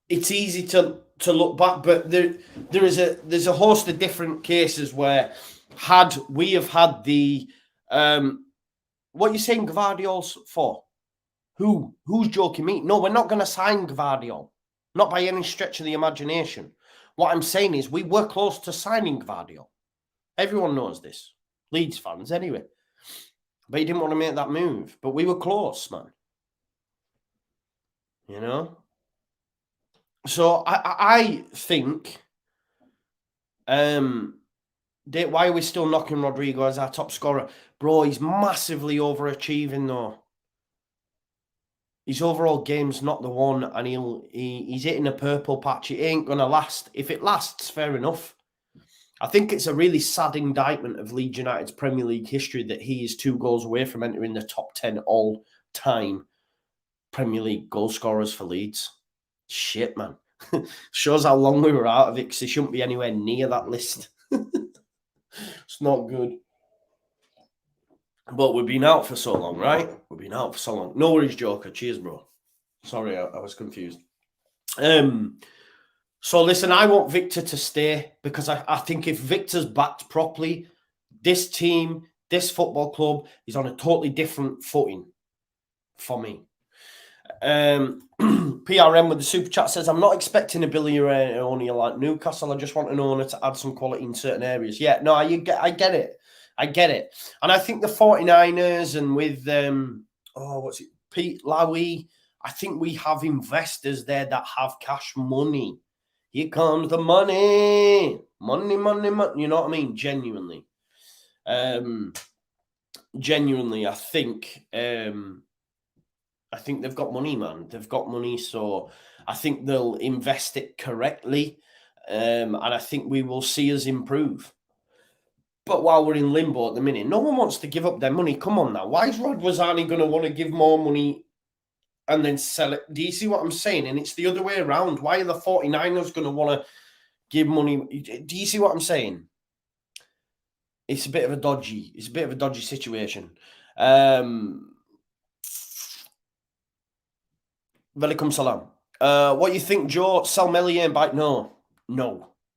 it's easy to look back, but there's a host of different cases where we have had the what are you saying Gvardiol's for? Who's joking me? No, we're not going to sign Gvardiol. Not by any stretch of the imagination. What I'm saying is we were close to signing Gvardiol. Everyone knows this. Leeds fans, anyway. But he didn't want to make that move. But we were close, man. You know? So I think... why are we still knocking Rodrigo as our top scorer? Bro, he's massively overachieving, though. His overall game's not the one, and he's hitting a purple patch. It ain't going to last. If it lasts, fair enough. I think it's a really sad indictment of Leeds United's Premier League history that he is 2 goals away from entering the top 10 all-time Premier League goal scorers for Leeds. Shit, man. Shows how long we were out of it, because he shouldn't be anywhere near that list. It's not good. But we've been out for so long, right? We've been out for so long. No worries, Joker. Cheers, bro. Sorry, I was confused. So listen, I want Victor to stay, because I think if Victor's backed properly, this team, this football club is on a totally different footing for me. PRM with the super chat says, I'm not expecting a billionaire like Newcastle. I just want an owner to add some quality in certain areas. Yeah, no, I get it. I get it. And I think the 49ers and with, Pete Lowy, I think we have investors there that have cash money. Here comes the money. Money. You know what I mean? Genuinely. Genuinely, I think they've got money, man. They've got money, so I think they'll invest it correctly. And I think we will see us improve. But while we're in limbo at the minute, no one wants to give up their money. Come on now. Why is Radrizzani going to want to give more money and then sell it? Do you see what I'm saying? And it's the other way around. Why are the 49ers going to want to give money? Do you see what I'm saying? It's a bit of a dodgy situation. Welcome salam. What you think, Joe? Sell Melier and bite? No,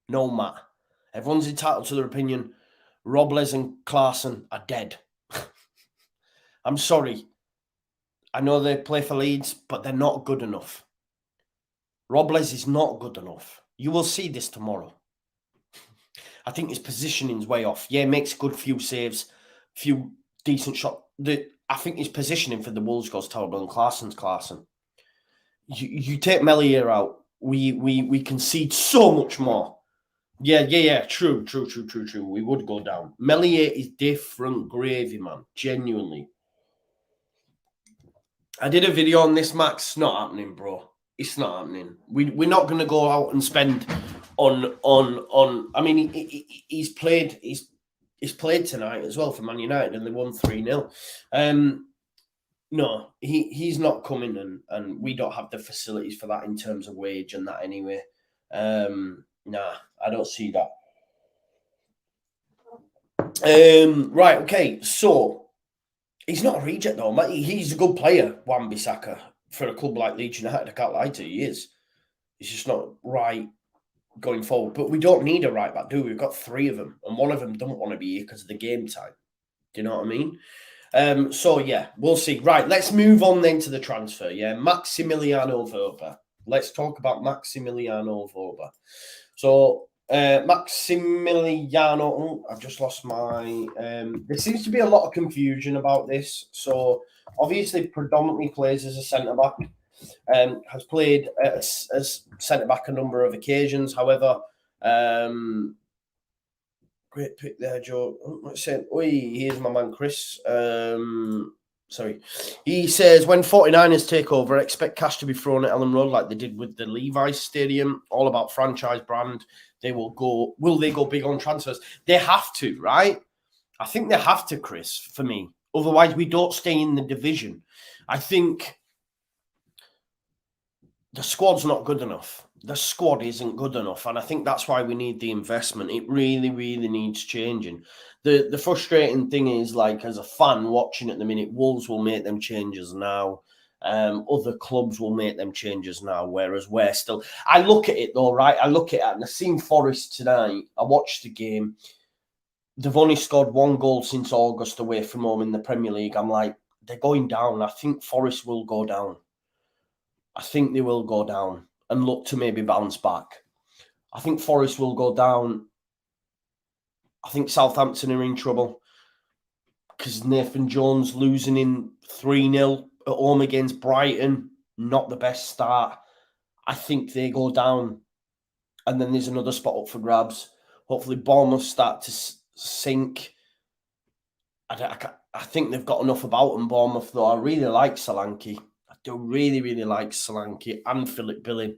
Matt. Everyone's entitled to their opinion. Robles and Klaassen are dead. I'm sorry. I know they play for Leeds, but they're not good enough. Robles is not good enough. You will see this tomorrow. I think his positioning's way off. Yeah, makes a good few saves, few decent shots. I think his positioning for the Wolves goes terrible, and Klaassen's Klaassen. You take Melier out, we concede so much more. Yeah. True. We would go down. Melier is different gravy, man. Genuinely. I did a video on this, Max. It's not happening, bro. It's not happening. We're not going to go out and spend on. I mean, he's played tonight as well for Man United, and they won 3-0. No, he's not coming, and we don't have the facilities for that in terms of wage and that anyway. Nah, I don't see that. Right, okay, so he's not a reject though. He's a good player, Wan-Bissaka, for a club like Leeds United. I can't lie to you, he is. He's just not right going forward. But we don't need a right back, do we? We've got 3 of them, and one of them don't want to be here because of the game time. Do you know what I mean? So yeah, we'll see. Right, let's move on then to the transfer. Yeah, Maximiliano Wöber. Let's talk about Maximiliano Wöber. So Maximiliano, I've just lost my. There seems to be a lot of confusion about this. So obviously, predominantly plays as a centre back. Has played as centre back a number of occasions. However, great pick there, Joe. Let's say, here's my man Chris. Sorry. He says, when 49ers take over, expect cash to be thrown at Ellen Road like they did with the Levi's Stadium. All about franchise brand. Will they go big on transfers? They have to, right? I think they have to, Chris, for me. Otherwise, we don't stay in the division. I think the squad's not good enough. The squad isn't good enough. And I think that's why we need the investment. It really, really needs changing. The frustrating thing is, like, as a fan watching at the minute, Wolves will make them changes now. Other clubs will make them changes now, whereas we're still... I look at it, though, right? I look at it, and I've seen Forest tonight. I watched the game. They've only scored 1 goal since August away from home in the Premier League. I'm like, they're going down. I think Forest will go down. I think they will go down and look to maybe bounce back. I think Forest will go down. I think Southampton are in trouble because Nathan Jones losing in 3-0 at home against Brighton, not the best start. I think they go down, and then there's another spot up for grabs. Hopefully Bournemouth start to sink. I think they've got enough about them, Bournemouth, though. I really like Solanke. I do really, really like Solanke and Philip Billing.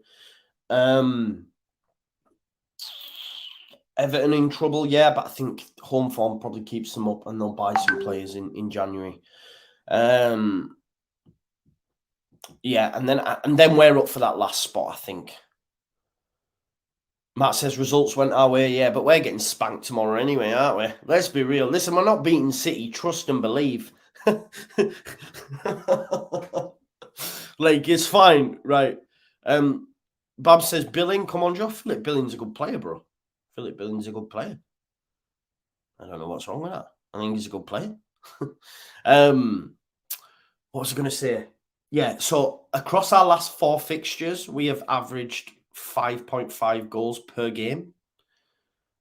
Everton in trouble, yeah, but I think home form probably keeps them up, and they'll buy some players in January. Yeah, and then we're up for that last spot, I think. Matt says results went our way, yeah, but we're getting spanked tomorrow anyway, aren't we? Let's be real. Listen, we're not beating City. Trust and believe. Like, it's fine, right? Bab says Billing. Come on, Joe. Philip Billing's a good player, bro. Philip Billing's a good player. I don't know what's wrong with that. I think he's a good player. What was I going to say? Yeah, so across our last 4 fixtures, we have averaged 5.5 goals per game.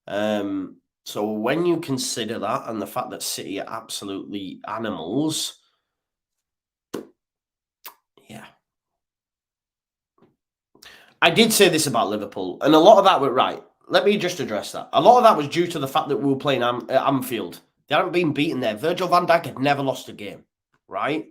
So when you consider that and the fact that City are absolutely animals, yeah. I did say this about Liverpool, and a lot of that were right. Let me just address that. A lot of that was due to the fact that we were playing at Anfield. They hadn't been beaten there. Virgil van Dijk had never lost a game, right?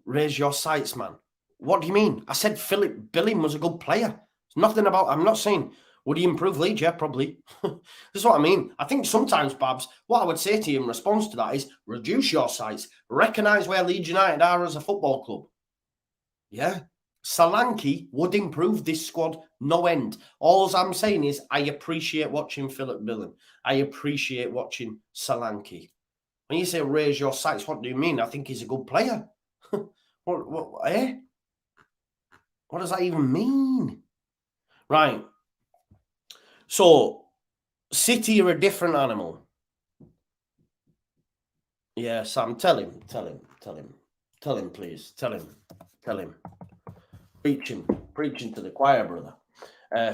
Raise your sights, man. What do you mean? I said Philip Billing was a good player. There's nothing about... I'm not saying... Would he improve Leeds? Yeah, probably. This is what I mean. I think sometimes, Babs, what I would say to you in response to that is reduce your sights. Recognise where Leeds United are as a football club. Yeah. Solanke would improve this squad no end. All I'm saying is I appreciate watching Philip Billing. I appreciate watching Solanke. When you say raise your sights, what do you mean? I think he's a good player. What does that even mean? Right. So, City are a different animal. Yeah, Sam, tell him, please. Tell him. Preaching to the choir, brother.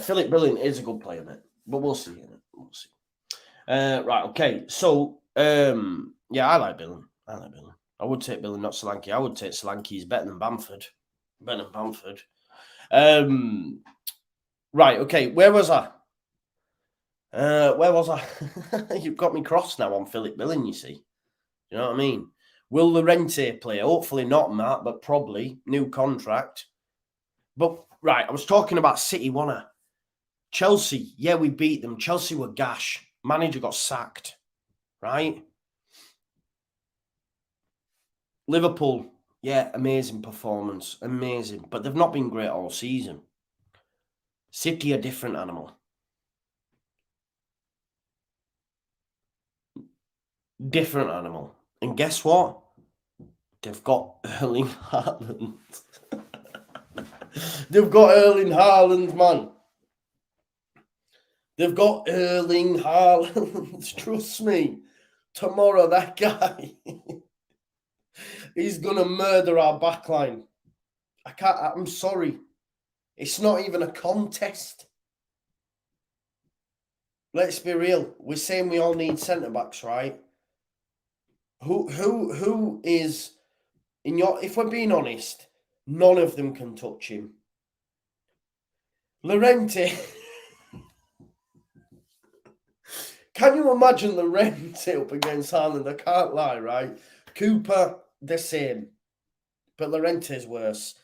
Philip Billing is a good player, mate. But we'll see. Right, okay. So, yeah, I like Billing. I would take Billing, not Solanke. I would take Solanke. He's better than Bamford. Right, okay. Where was I? You've got me crossed now on Philip Billing, you see. You know what I mean? Will Llorente play? Hopefully not, Matt, but probably. New contract. But, right, I was talking about City, wasn't I? Chelsea, yeah, we beat them. Chelsea were gash. Manager got sacked, right? Liverpool, yeah, amazing performance. Amazing. But they've not been great all season. City, a different animal. Different animal. And guess what? They've got Erling Haaland. They've got Erling Haaland, man. They've got Erling Haaland. Trust me. Tomorrow, that guy, he's going to murder our backline. I'm sorry. It's not even a contest. Let's be real. We're saying we all need centre-backs, right? Who is, if we're being honest, none of them can touch him. Llorente. Can you imagine Llorente up against Haaland? I can't lie, right? Cooper, the same. But Llorente's worse.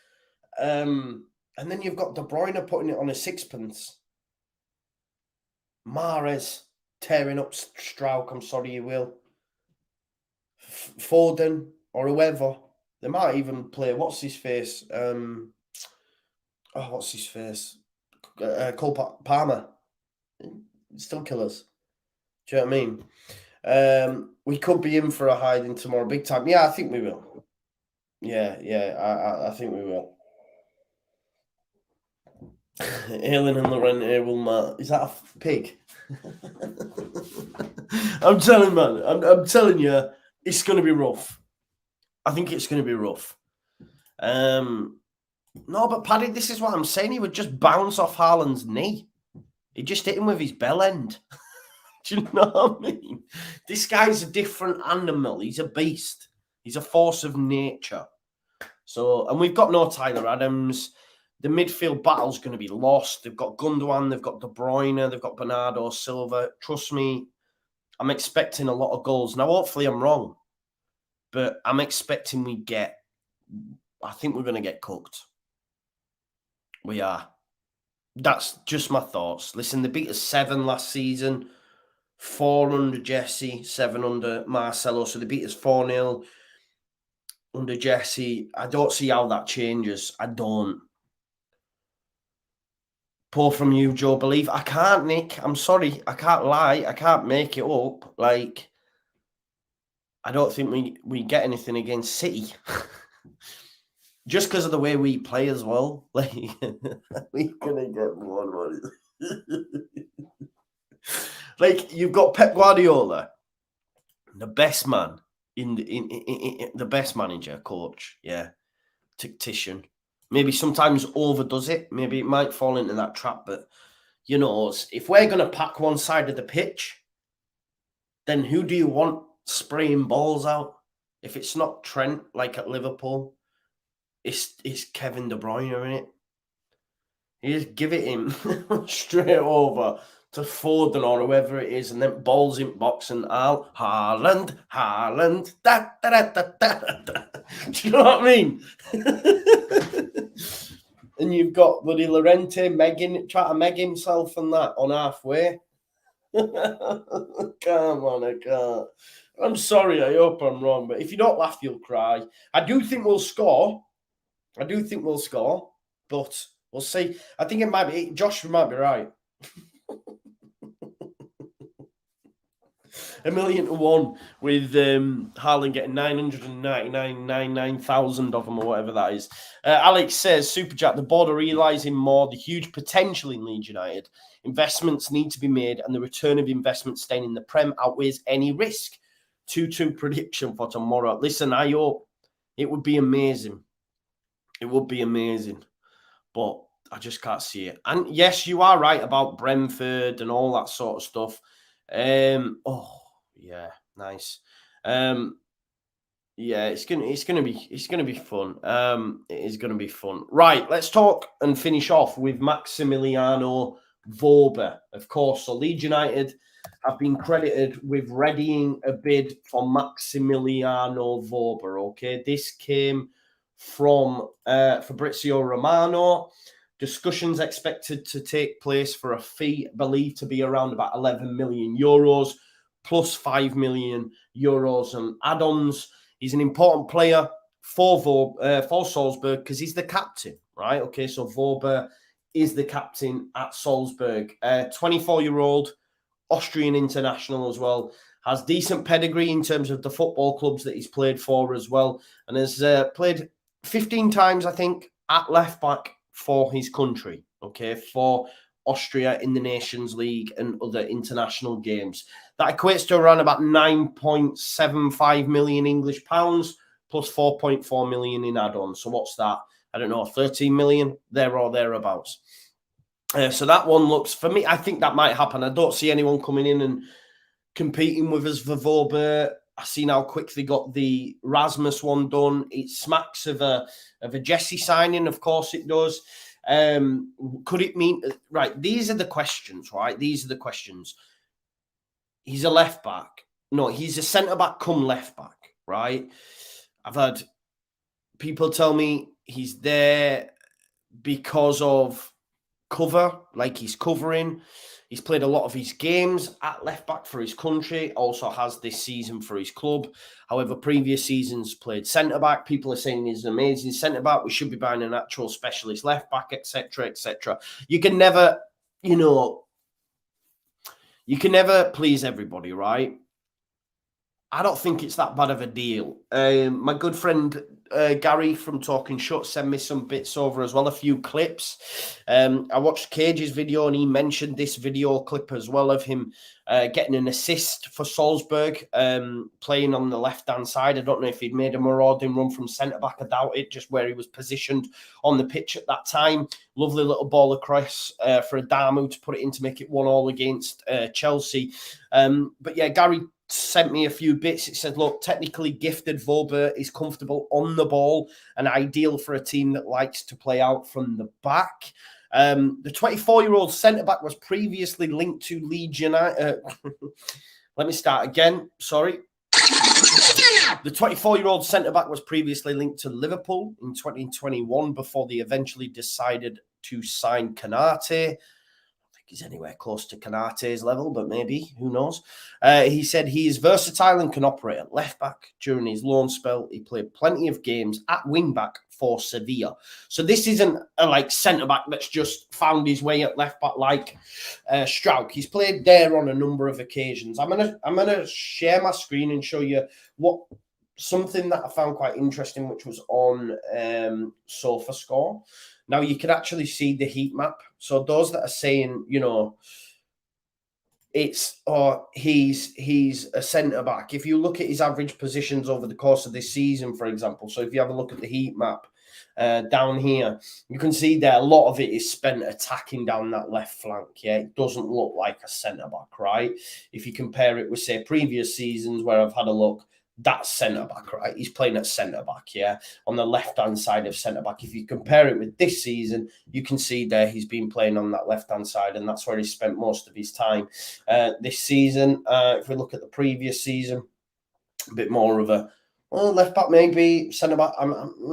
And then you've got De Bruyne putting it on a sixpence. Mahrez tearing up Strauch. I'm sorry, you will. Foden or whoever. They might even play, what's his face? What's his face? Cole Palmer. Still killers. Do you know what I mean? We could be in for a hiding tomorrow, big time. Yeah, I think we will. Yeah, I think we will. Ailing and Lorente will matter. Is that a pig? I'm telling man, I'm telling you, it's going to be rough. I think it's going to be rough. No, but Paddy, this is what I'm saying. He would just bounce off Haaland's knee. He just hit him with his bell end. Do you know what I mean? This guy's a different animal. He's a beast. He's a force of nature. So, and we've got no Tyler Adams. The midfield battle's going to be lost. They've got Gundogan, they've got De Bruyne, they've got Bernardo Silva. Trust me, I'm expecting a lot of goals. Now, hopefully I'm wrong, but I'm expecting I think we're going to get cooked. We are. That's just my thoughts. Listen, they beat us 7 last season, 4 under Jesse, 7 under Marcelo. So they beat us 4-0 under Jesse. I don't see how that changes. I don't. Pour from you, Joe Believe. I can't, Nick. I'm sorry. I can't lie. I can't make it up. Like, I don't think we get anything against City. Just because of the way we play as well. Like, we're going to get one. Like, you've got Pep Guardiola, the best man in the best manager, coach, tactician. Maybe sometimes overdoes it. Maybe it might fall into that trap. But, you know, if we're going to pack one side of the pitch, then who do you want spraying balls out? If it's not Trent, like at Liverpool, it's Kevin De Bruyne, innit? You just give it him straight over to Foden or whoever it is, and then balls in box and Haaland, da, da, da, da, da, da. Do you know what I mean? And you've got bloody Lorente trying to meg himself and that on halfway. Come on, I can't. I'm sorry, I hope I'm wrong, but if you don't laugh, you'll cry. I do think we'll score, but we'll see. I think it might be, Josh might be right. 1,000,000-1 with Haaland getting 999,000 of them or whatever that is. Alex says, Super Jack, the board are realising more the huge potential in Leeds United. Investments need to be made and the return of investment staying in the Prem outweighs any risk. 2-2 prediction for tomorrow. Listen, I hope it would be amazing. It would be amazing. But I just can't see it. And yes, you are right about Brentford and all that sort of stuff. Yeah, nice. Yeah, it's gonna be fun. It is gonna be fun. Right, let's talk and finish off with Maximiliano Wöber, of course. So Leeds United have been credited with readying a bid for Maximiliano Wöber. Okay, this came from Fabrizio Romano. Discussions expected to take place for a fee believed to be around about 11 million euros plus 5 million euros and add-ons. He's an important player for Salzburg because he's the captain, right? Okay, so Wöber is the captain at Salzburg. 24-year-old Austrian international as well. Has decent pedigree in terms of the football clubs that he's played for as well. And has played 15 times, I think, at left-back for his country, okay, for Austria in the Nations League and other international games. That equates to around about 9.75 million English pounds plus 4.4 million in add-ons. So what's that? I don't know, 13 million, there or thereabouts. So that one looks, for me, I think that might happen. I don't see anyone coming in and competing with us for Wöber. I seen how quick they got the Rasmus one done. It smacks of a Jesse signing, of course it does. Could it mean, right, these are the questions, right? These are the questions. He's a left back. No, he's a centre back come left back, right? I've had people tell me he's there because of cover, like he's covering. He's played a lot of his games at left back for his country, also has this season for his club. However, previous seasons played centre back. People are saying he's an amazing centre back. We should be buying an actual specialist left back, etc., etc. You can never, you can never please everybody, right? I don't think it's that bad of a deal. My good friend Gary from Talking Shut sent me some bits over as well, a few clips. I watched Cage's video and he mentioned this video clip as well of him getting an assist for Salzburg, playing on the left-hand side. I don't know if he'd made a marauding run from centre-back. I doubt it, just where he was positioned on the pitch at that time. Lovely little ball across for Adamu to put it in to make it 1-1 against Chelsea. But yeah, Gary sent me a few bits. It said, look, technically gifted Wöber is comfortable on the ball and ideal for a team that likes to play out from the back. The 24-year-old centre-back was previously linked to Leeds United. Let me start again. Sorry. The 24-year-old centre-back was previously linked to Liverpool in 2021 before they eventually decided to sign Konate. He's anywhere close to Konate's level, but maybe, who knows? He said he is versatile and can operate at left-back. During his loan spell, he played plenty of games at wing-back for Sevilla. So this isn't a centre-back that's just found his way at left-back like Strauch. He's played there on a number of occasions. I'm gonna share my screen and show you something that I found quite interesting, which was on SofaScore. Now, you can actually see the heat map. So those that are saying, you know, he's a centre-back. If you look at his average positions over the course of this season, for example, so if you have a look at the heat map down here, you can see there a lot of it is spent attacking down that left flank, yeah? It doesn't look like a centre-back, right? If you compare it with, say, previous seasons where I've had a look, that's centre-back, right? He's playing at centre-back, yeah, on the left-hand side of centre-back. If you compare it with this season, you can see there he's been playing on that left-hand side, and that's where he spent most of his time this season. If we look at the previous season, a bit more of a left-back, maybe centre-back.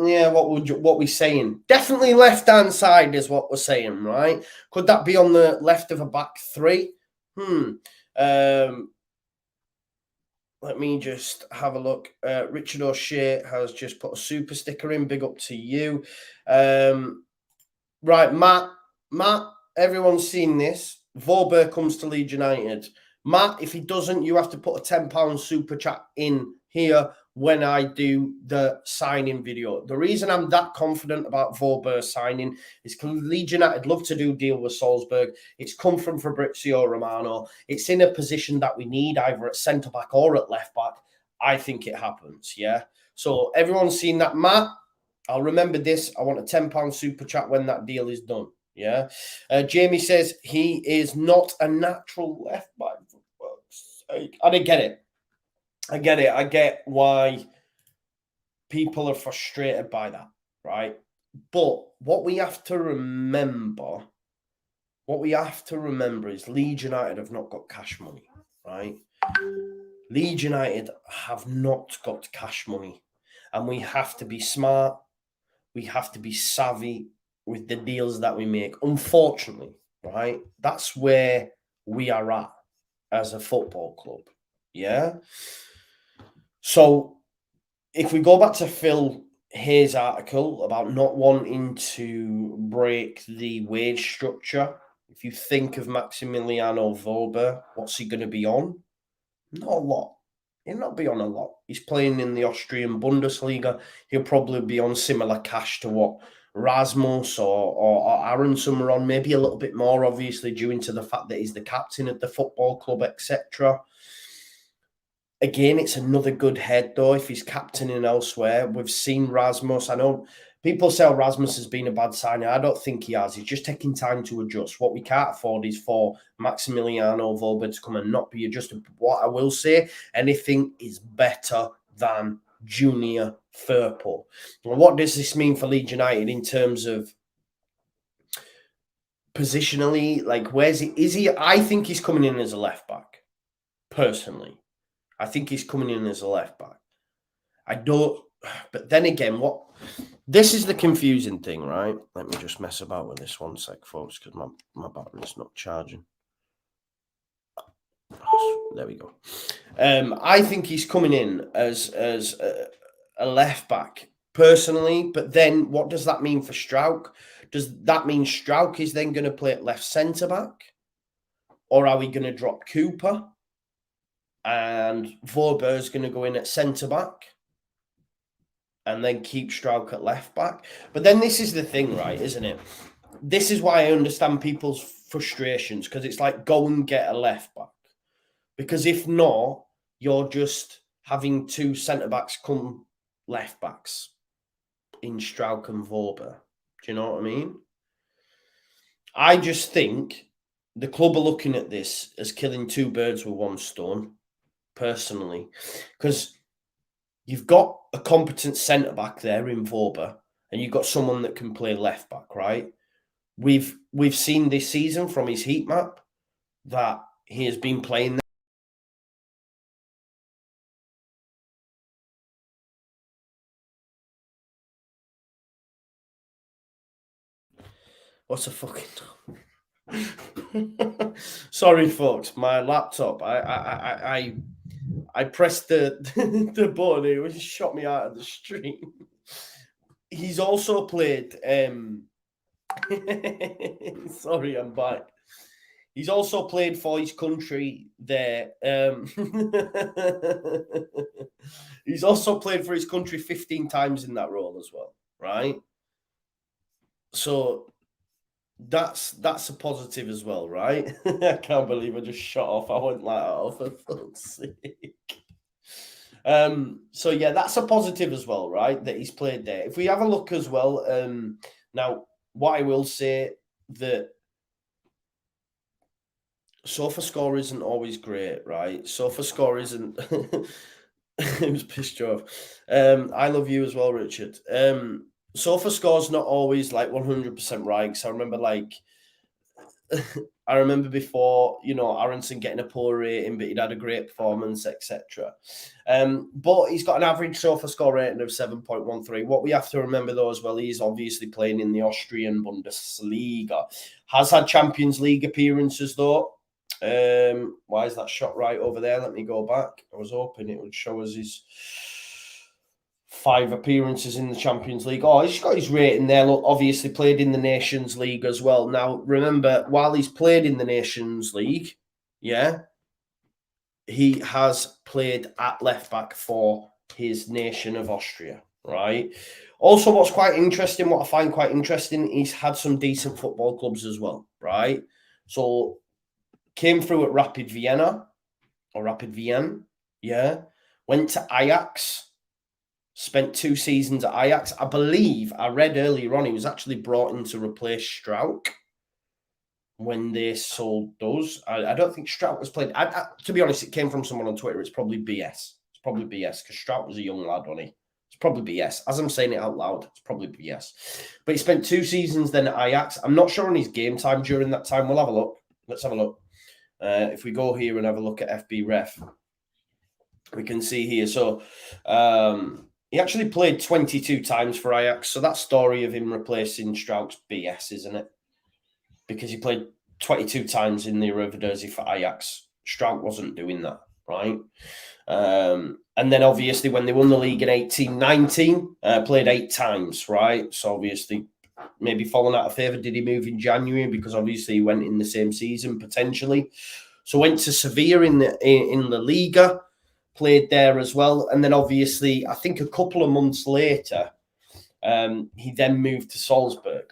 Yeah, what we saying? Definitely left-hand side is what we're saying, right? Could that be on the left of a back three? Let me just have a look. Richard O'Shea has just put a super sticker in. Big up to you. Right, Matt, everyone's seen this. Wöber comes to Leeds United. Matt, if he doesn't, you have to put a £10 super chat in here when I do the signing video. The reason I'm that confident about Wöber signing is because Leeds United love to do deal with Salzburg. It's come from Fabrizio Romano. It's in a position that we need, either at centre-back or at left-back. I think it happens, yeah? So everyone's seen that. Matt, I'll remember this. I want a £10 super chat when that deal is done, yeah? Jamie says he is not a natural left-back. For fuck's sake. And I get it. I get why people are frustrated by that, right? But what we have to remember is Leeds United have not got cash money, right? Leeds United have not got cash money. And we have to be smart. We have to be savvy with the deals that we make. Unfortunately, right? That's where we are at as a football club, yeah? So if we go back to Phil Hayes' article about not wanting to break the wage structure, if you think of Maximiliano Wöber, what's he going to be on? Not a lot. He'll not be on a lot. He's playing in the Austrian Bundesliga. He'll probably be on similar cash to what Rasmus or Aronson were on, maybe a little bit more, obviously, due to the fact that he's the captain of the football club, etc. Again, it's another good head, though, if he's captaining elsewhere. We've seen Rasmus. I know people say Rasmus has been a bad signing. I don't think he has. He's just taking time to adjust. What we can't afford is for Maximiliano Wöber to come and not be adjusted. What I will say, anything is better than Junior Firpo. Well, what does this mean for Leeds United in terms of positionally? Like, where's he? Is he? I think he's coming in as a left back, personally. I think he's coming in as a left back. I don't, but then again, this is the confusing thing, right? Let me just mess about with this one sec, folks, because my battery's not charging. There we go. I think he's coming in as a left back, personally, but then what does that mean for Strauch? Does that mean Strauch is then going to play at left centre back? Or are we going to drop Cooper? and Wöber is going to go in at centre-back and then keep Struijk at left-back. But then this is the thing, right, isn't it? This is why I understand people's frustrations, because it's like, go and get a left-back. Because if not, you're just having two centre-backs come left-backs in Struijk and Wöber. Do you know what I mean? I just think the club are looking at this as killing two birds with one stone, personally. Because you've got a competent centre-back there in Wöber, and you've got someone that can play left-back, right? We've seen this season from his heat map that he has been playing there. What's a fucking... Sorry, folks. My laptop. I pressed the button. It shot me out of the stream. He's also played. Sorry, I'm back. He's also played for his country there. He's also played for his country 15 times in that role as well, right? So that's a positive as well, right? I can't believe I just shot off. I went like that, oh, for fuck's sake. So yeah, that's a positive as well, right? That he's played there. If we have a look as well, now what I will say that SofaScore isn't always great, right? SofaScore isn't. It was pissed off. I love you as well, Richard. SofaScore's not always like 100% right. So I remember I remember before, you know, Aronson getting a poor rating, but he'd had a great performance, etc. But he's got an average SofaScore rating of 7.13. What we have to remember, though, as well, he's obviously playing in the Austrian Bundesliga. Has had Champions League appearances, though. Why is that shot right over there? Let me go back. I was hoping it would show us his 5 appearances in the Champions League. Oh, he's got his rating there. Look, obviously played in the Nations League as well. Now, remember, while he's played in the Nations League, yeah, he has played at left-back for his nation of Austria, right? Also, what's quite interesting, what I find quite interesting, he's had some decent football clubs as well, right? So, came through at Rapid Vienna, or Rapid Vienne, yeah. Went to Ajax. Spent 2 seasons at Ajax. I believe, I read earlier on, he was actually brought in to replace Struijk when they sold those. I don't think Struijk was played. To be honest, it came from someone on Twitter. It's probably BS. It's probably BS because Struijk was a young lad, wasn't he? It's probably BS. As I'm saying it out loud, it's probably BS. But he spent 2 seasons then at Ajax. I'm not sure on his game time during that time. We'll have a look. Let's have a look. If we go here and have a look at FB Ref, we can see here. So, he actually played 22 times for Ajax. So that story of him replacing Struijk's BS, isn't it? Because he played 22 times in the Eredivisie for Ajax. Struijk wasn't doing that, right? And then obviously when they won the league in 18-19, played 8 times, right? So obviously maybe fallen out of favour. Did he move in January? Because obviously he went in the same season potentially. So went to Sevilla in the Liga. Played there as well. And then obviously, I think a couple of months later, he then moved to Salzburg.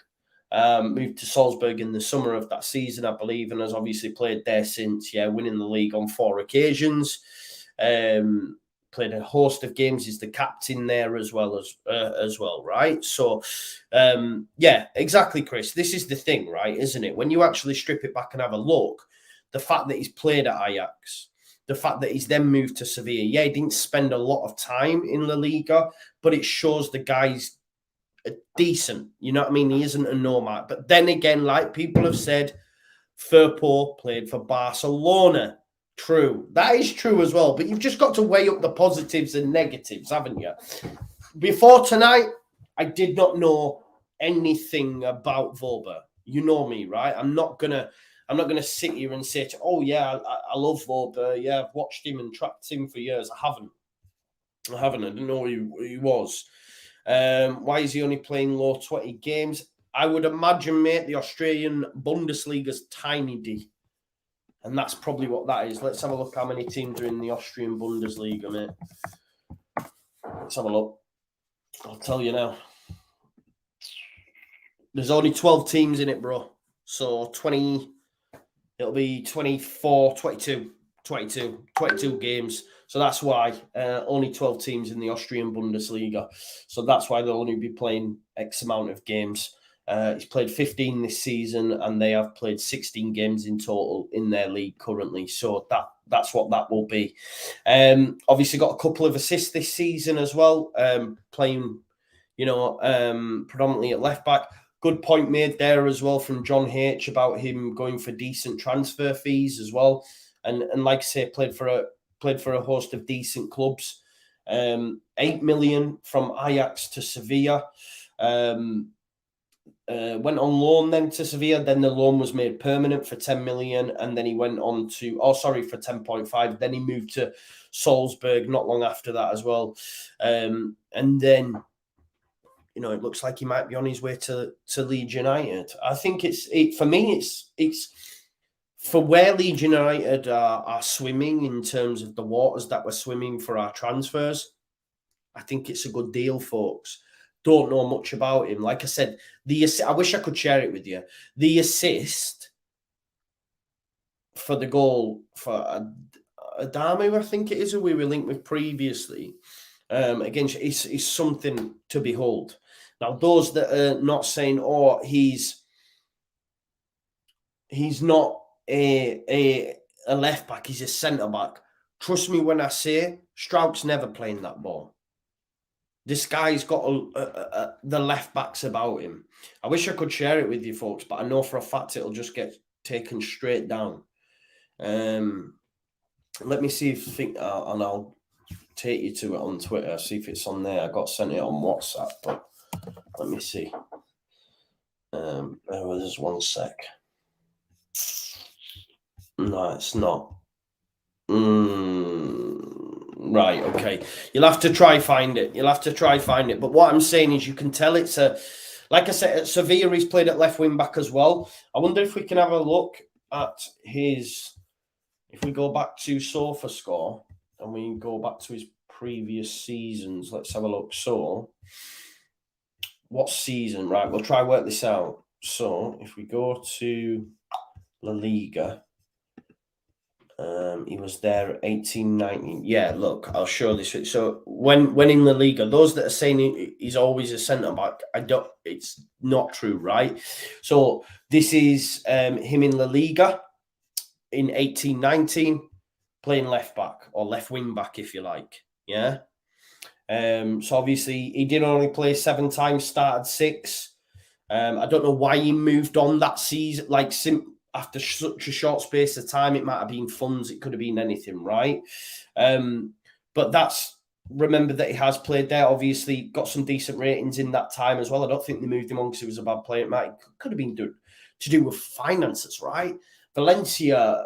Moved to Salzburg in the summer of that season, I believe, and has obviously played there since, yeah, winning the league on 4 occasions. Played a host of games. He's the captain there as well, right? So, yeah, exactly, Chris. This is the thing, right, isn't it? When you actually strip it back and have a look, the fact that he's played at Ajax, the fact that he's then moved to Sevilla. Yeah, he didn't spend a lot of time in La Liga, but it shows the guy's decent. You know what I mean? He isn't a nomad. But then again, like people have said, Firpo played for Barcelona. True. That is true as well. But you've just got to weigh up the positives and negatives, haven't you? Before tonight, I did not know anything about Wöber. You know me, right? I'm not gonna sit here and say, oh, yeah, I love Wöber. Yeah, I've watched him and tracked him for years. I haven't. I didn't know who he was. Why is he only playing low 20 games? I would imagine, mate, the Australian Bundesliga's tiny D. And that's probably what that is. Let's have a look how many teams are in the Austrian Bundesliga, mate. Let's have a look. I'll tell you now. There's only 12 teams in it, bro. So it'll be 24, 22 games. So that's why only 12 teams in the Austrian Bundesliga. So that's why they'll only be playing X amount of games. He's played 15 this season, and they have played 16 games in total in their league currently. So that's what that will be. Obviously got a couple of assists this season as well, playing, predominantly at left back. Good point made there as well from John H about him going for decent transfer fees as well. And like I say, played for a host of decent clubs. 8 million from Ajax to Sevilla. Went on loan then to Sevilla. Then the loan was made permanent for 10 million. And then he went on to, for 10.5. Then he moved to Salzburg not long after that as well. And then, it looks like he might be on his way to Leeds United. I think for me, it's for where Leeds United are swimming in terms of the waters that we're swimming for our transfers. I think it's a good deal, folks. Don't know much about him. Like I said, I wish I could share it with you. The assist for the goal for Adamu, I think it is, who we were linked with previously. Again, is something to behold. Now, those that are not saying, he's not a left back, he's a centre back. Trust me when I say Strauch's never playing that ball. This guy's got the left backs about him. I wish I could share it with you folks, but I know for a fact it'll just get taken straight down. Let me see and I'll take you to it on Twitter, see if it's on there. I got sent it on WhatsApp, but let me see. There was one sec. No, it's not. Right, okay. You'll have to try find it. But what I'm saying is, you can tell it's like I said, at Sevilla, he's played at left wing back as well. I wonder if we can have a look at if we go back to SofaScore and we go back to his previous seasons. Let's have a look. So, what season? Right, we'll try work this out. So, if we go to La Liga, he was there 18, 19. Yeah, look, I'll show this. So when in La Liga, those that are saying he's always a centre back, it's not true, right? So this is him in La Liga in 18, 19, playing left back or left wing back, if you like. Yeah. So obviously he did only play 7 times, started 6. I don't know why he moved on that season, after such a short space of time. It might have been funds, it could have been anything, right? But remember that he has played there, obviously got some decent ratings in that time as well. I don't think they moved him on because he was a bad player. It could have been to do with finances, right? Valencia,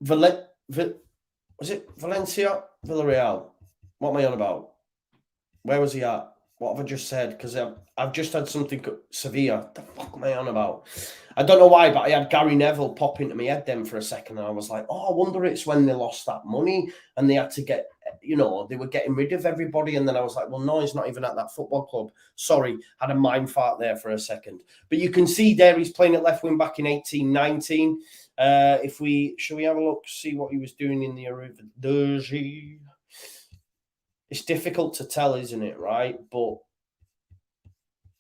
was it Valencia? Villarreal? What am I on about? Where was he at? What have I just said? Because I've just had something. Sevilla. What the fuck am I on about? I don't know why, but I had Gary Neville pop into my head then for a second. And I was like, I wonder it's when they lost that money and they had to get, they were getting rid of everybody. And then I was like, well, no, he's not even at that football club. Sorry, had a mind fart there for a second. But you can see there he's playing at left wing back in 18, 19. Shall we have a look, see what he was doing in the Eredivisie? It's difficult to tell, isn't it, right? But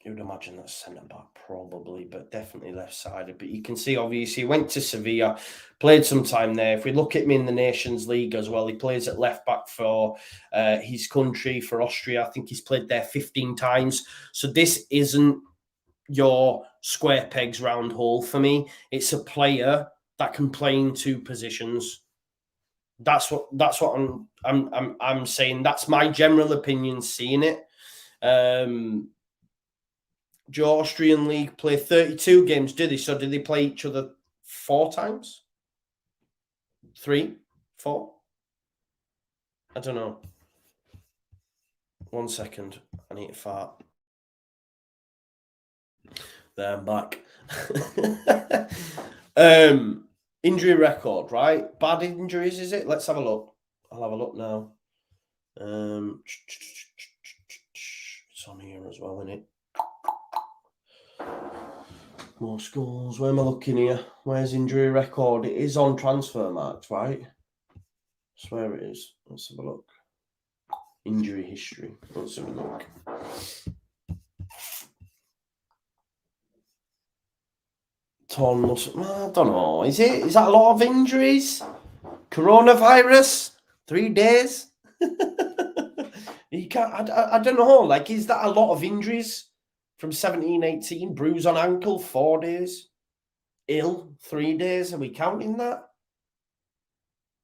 you would imagine that's centre back probably, but definitely left-sided. But you can see, obviously, he went to Sevilla, played some time there. If we look at him in the Nations League as well, he plays at left-back for his country, for Austria. I think he's played there 15 times. So this isn't your square pegs, round hole for me. It's a player that can play in 2 positions. That's what I'm saying. That's my general opinion, seeing it. Joe, Austrian League play 32 games, do they? So did they play each other 4 times? 3? 4? I don't know. 1 second. I need to fart. There, I'm back. Injury record, right? Bad injuries, is it? Let's have a look. I'll have a look now. It's on here as well, isn't it? Most goals. Where am I looking here? Where's injury record? It is on transfer marks, right? I swear it is. Let's have a look. Injury history. Let's have a look. Torn muscle. I don't know. Is that a lot of injuries? Coronavirus? 3 days? You can't. I don't know. Like, is that a lot of injuries? From 17-18, bruise on ankle, 4 days. Ill, 3 days. Are we counting that?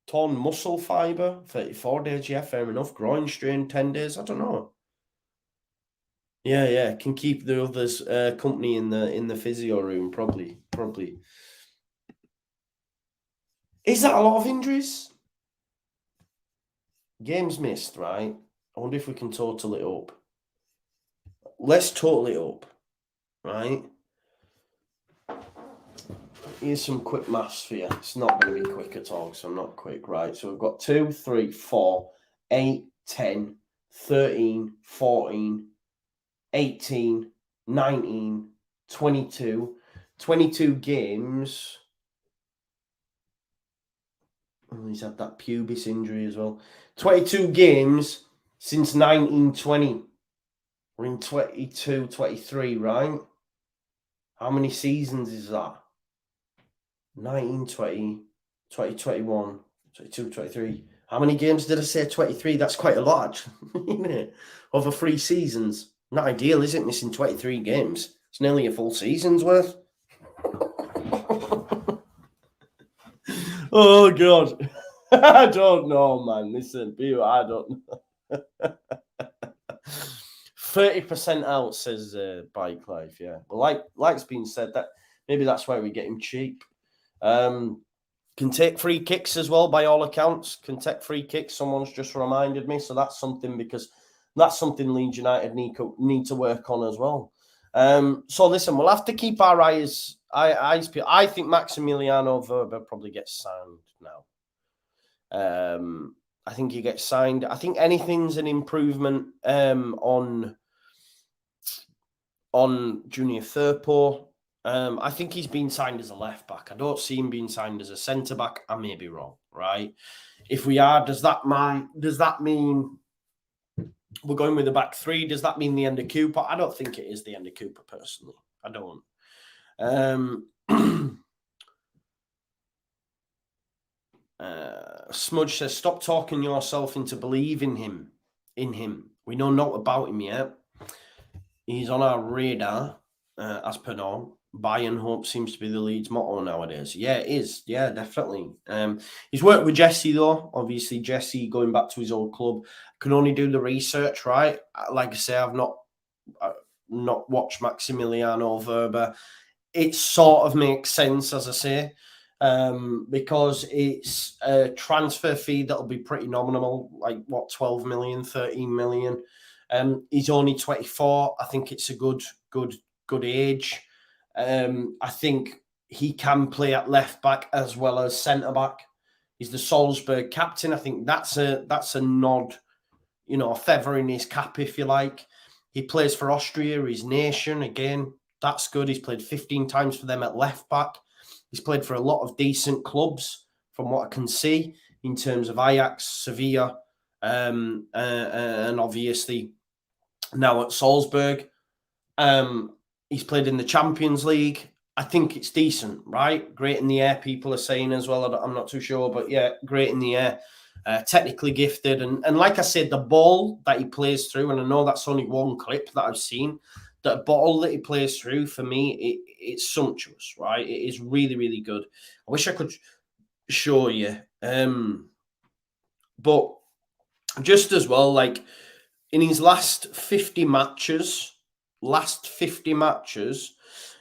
Torn muscle fibre, 34 days. Yeah, fair enough. Groin strain, 10 days. I don't know. Yeah. Can keep the others company in the physio room, probably. Is that a lot of injuries? Games missed, right? I wonder if we can total it up. Let's total it up, right? Here's some quick maths for you. It's not going to be quick at all, so I'm not quick, right? So we've got 2, 3, 4, 8, 10, 13, 14, 18, 19, 22. 22 games. Oh, he's had that pubis injury as well. 22 games since 1920. We're in 22, 23, right? How many seasons is that? 1920, 2021, 22, 23. How many games did I say? 23. That's quite a lot, actually, isn't it? Over 3 seasons. Not ideal, is it? Missing 23 games. It's nearly a full season's worth. Oh, God. I don't know, man. Listen, I don't know. 30% out, says Bike Life, yeah. Well, like's been said, that maybe that's why we get him cheap. Can take free kicks as well, by all accounts. Can take free kicks. Someone's just reminded me. So that's something, because that's something Leeds United need to work on as well. So listen, we'll have to keep our eyes peeled. I think Maximiliano Wöber probably gets signed now. I think he gets signed. I think anything's an improvement on Junior Firpo. I think he's been signed as a left back. I don't see him being signed as a centre back. I may be wrong, right? If we are, does that mean we're going with the back three? Does that mean the end of Cooper? I don't think it is the end of Cooper, personally. I don't. Smudge says, stop talking yourself into believing in him. We know not about him yet. He's on our radar, as per norm. Buy and hope seems to be the Leeds motto nowadays. Yeah, it is. Yeah, definitely. He's worked with Jesse, though. Obviously, Jesse, going back to his old club, can only do the research, right? Like I say, I've not watched Maximiliano Wöber. It sort of makes sense, as I say, because it's a transfer fee that'll be pretty nominal, like, 12 million, 13 million. He's only 24. I think it's a good age. I think he can play at left back as well as centre back. He's the Salzburg captain. I think that's a nod, a feather in his cap, if you like. He plays for Austria, his nation. Again, that's good. He's played 15 times for them at left back. He's played for a lot of decent clubs, from what I can see, in terms of Ajax, Sevilla, and obviously now at Salzburg. He's played in the Champions League. I think it's decent, right? Great in the air, people are saying as well. I'm not too sure, but yeah, great in the air. Technically gifted. And like I said, the ball that he plays through, and I know that's only one clip that I've seen, the ball that he plays through, for me, it's sumptuous, right? It is really, really good. I wish I could show you. But just as well, like, in his last 50 matches,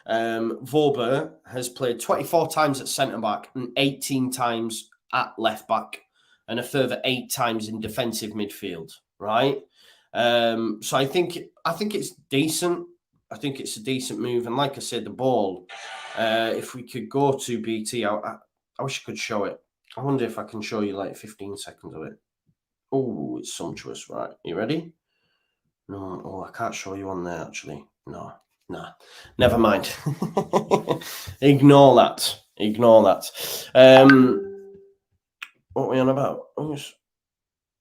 Wöber has played 24 times at centre-back and 18 times at left-back, and a further 8 times in defensive midfield, right? So I think it's decent. I think it's a decent move. And like I said, the ball, if we could go to BT, I wish I could show it. I wonder if I can show you like 15 seconds of it. Oh, it's sumptuous, right? You ready? No, oh, I can't show you on there, actually. No, nah, never mind. Ignore that. Ignore that. What are we on about?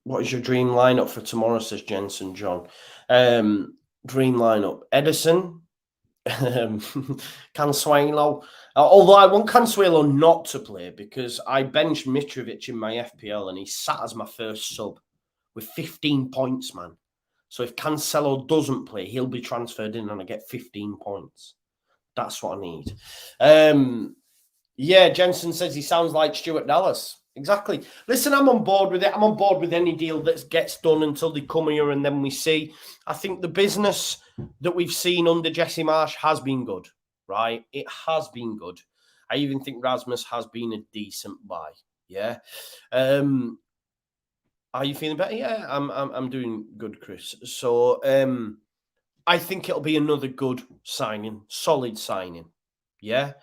What is your dream lineup for tomorrow, says Jensen John. Dream lineup. Edison, Consuelo. Although I want Consuelo not to play because I benched Mitrovic in my FPL and he sat as my first sub with 15 points, man. So if Cancelo doesn't play, he'll be transferred in and I get 15 points. That's what I need. Yeah, Jensen says he sounds like Stuart Dallas. Exactly. Listen, I'm on board with it. I'm on board with any deal that gets done until they come here and then we see. I think the business that we've seen under Jesse Marsch has been good, right? It has been good. I even think Rasmus has been a decent buy. Yeah. Are you feeling better? Yeah, I'm doing good, Chris. So I think it'll be another good signing, solid signing. Yeah.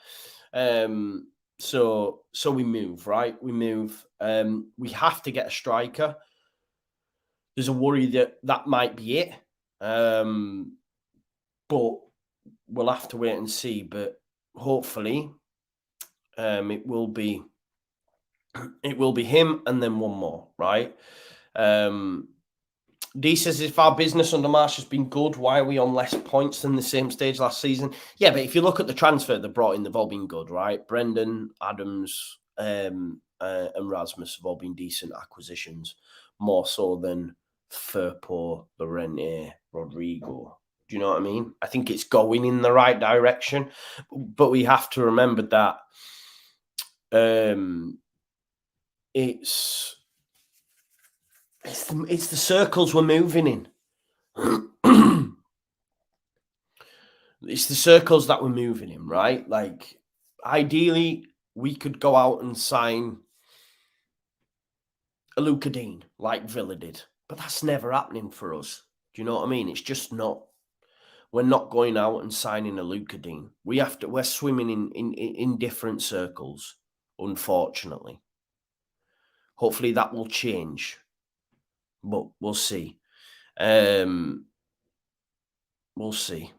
So we move, right? We move. We have to get a striker. There's a worry that might be it. But we'll have to wait and see. But hopefully, it will be him and then one more, right? D says, if our business under Marsch has been good, why are we on less points than the same stage last season? Yeah, but if you look at the transfer they brought in, they've all been good, right? Brendan, Adams, and Rasmus have all been decent acquisitions, more so than Firpo, Llorente, Rodrigo. Do you know what I mean? I think it's going in the right direction, but we have to remember that it's the circles we're moving in. It's the circles that we're moving in, right? Like, ideally, we could go out and sign a Luca Dean like Villa did, but that's never happening for us. Do you know what I mean? It's just not. We're not going out and signing a Luca Dean. We're swimming in different circles, unfortunately. Hopefully that will change. But we'll see. We'll see.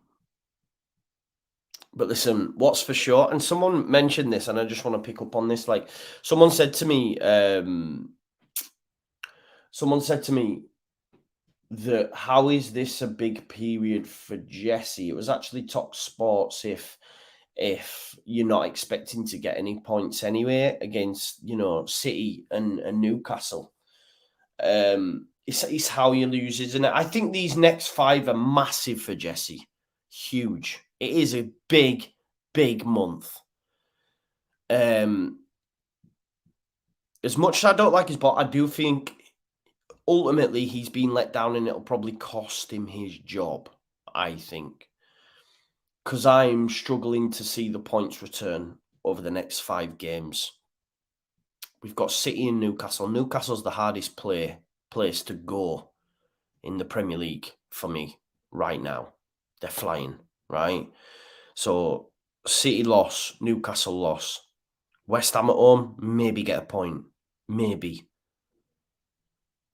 But listen, what's for sure, and someone mentioned this, and I just want to pick up on this. Like, someone said to me that how is this a big period for Jesse? It was actually Talk Sports if you're not expecting to get any points anyway against, City and Newcastle. It's how you lose, isn't it? I think these next 5 are massive for Jesse. Huge. It is a big, big month. As much as I don't like his ball, I do think ultimately he's been let down and it'll probably cost him his job, I think. Because I'm struggling to see the points return over the next 5 games. We've got City and Newcastle. Newcastle's the hardest place to go in the Premier League for me right now. They're flying, right? So City loss, Newcastle loss. West Ham at home, maybe get a point. Maybe.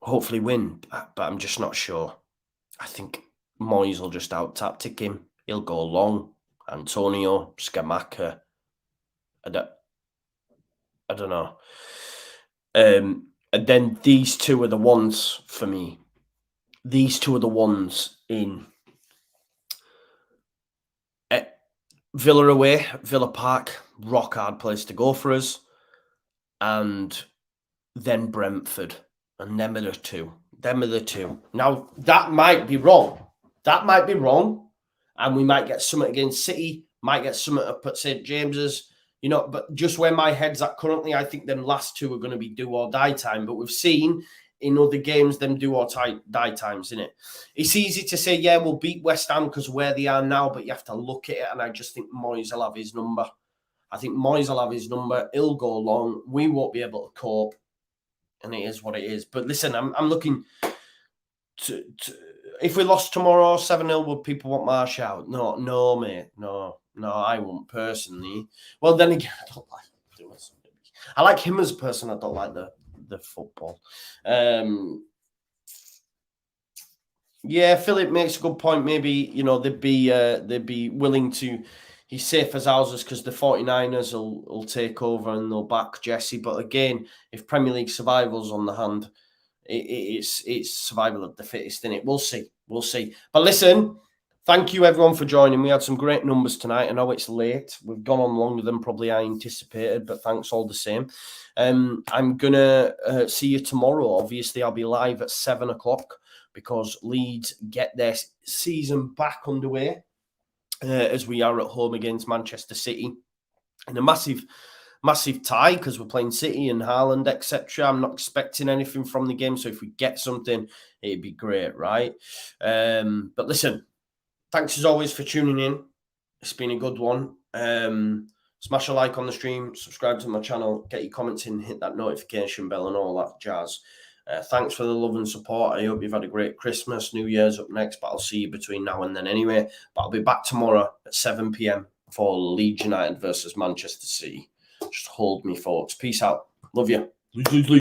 Hopefully win, but I'm just not sure. I think Moyes will just out-tactic him. He'll go long. Antonio, Scamacca. I don't know. And then these 2 are the ones for me. These 2 are the ones in Villa away, Villa Park, rock hard place to go for us. And then Brentford. And them are the 2. Now, that might be wrong. And we might get something against City, might get something up at St. James's. But just where my head's at currently, I think them last 2 are going to be do or die time. But we've seen in other games them do or die times, isn't it? It's easy to say, yeah, we'll beat West Ham because where they are now, but you have to look at it, and I just think Moyes will have his number. He'll go long. We won't be able to cope, and it is what it is. But listen, I'm looking to if we lost tomorrow 7-0, would people want Marsch out? No, mate. No, I won't personally. Well, then again, I don't like doing something. I like him as a person. I don't like the football. Yeah, Philip makes a good point. Maybe, you know, they'd be willing to. He's safe as houses because the 49ers will take over and they'll back Jesse. But again, if Premier League survival's on the hand, it's survival of the fittest, isn't it? We'll see. We'll see. But listen, thank you everyone for joining. We had some great numbers tonight. I know it's late. We've gone on longer than probably I anticipated, but thanks all the same. I'm going to see you tomorrow. Obviously, I'll be live at 7 o'clock because Leeds get their season back underway as we are at home against Manchester City. And a massive tie because we're playing City and Haaland, etc. I'm not expecting anything from the game. So if we get something, it'd be great, right? But listen, thanks as always for tuning in. It's been a good one. Smash a like on the stream, subscribe to my channel, get your comments in, hit that notification bell and all that jazz. Thanks for the love and support. I hope you've had a great Christmas. New Year's up next, but I'll see you between now and then anyway. But I'll be back tomorrow at 7 p.m. for Leeds United versus Manchester City. Just hold me, folks. Peace out. Love you.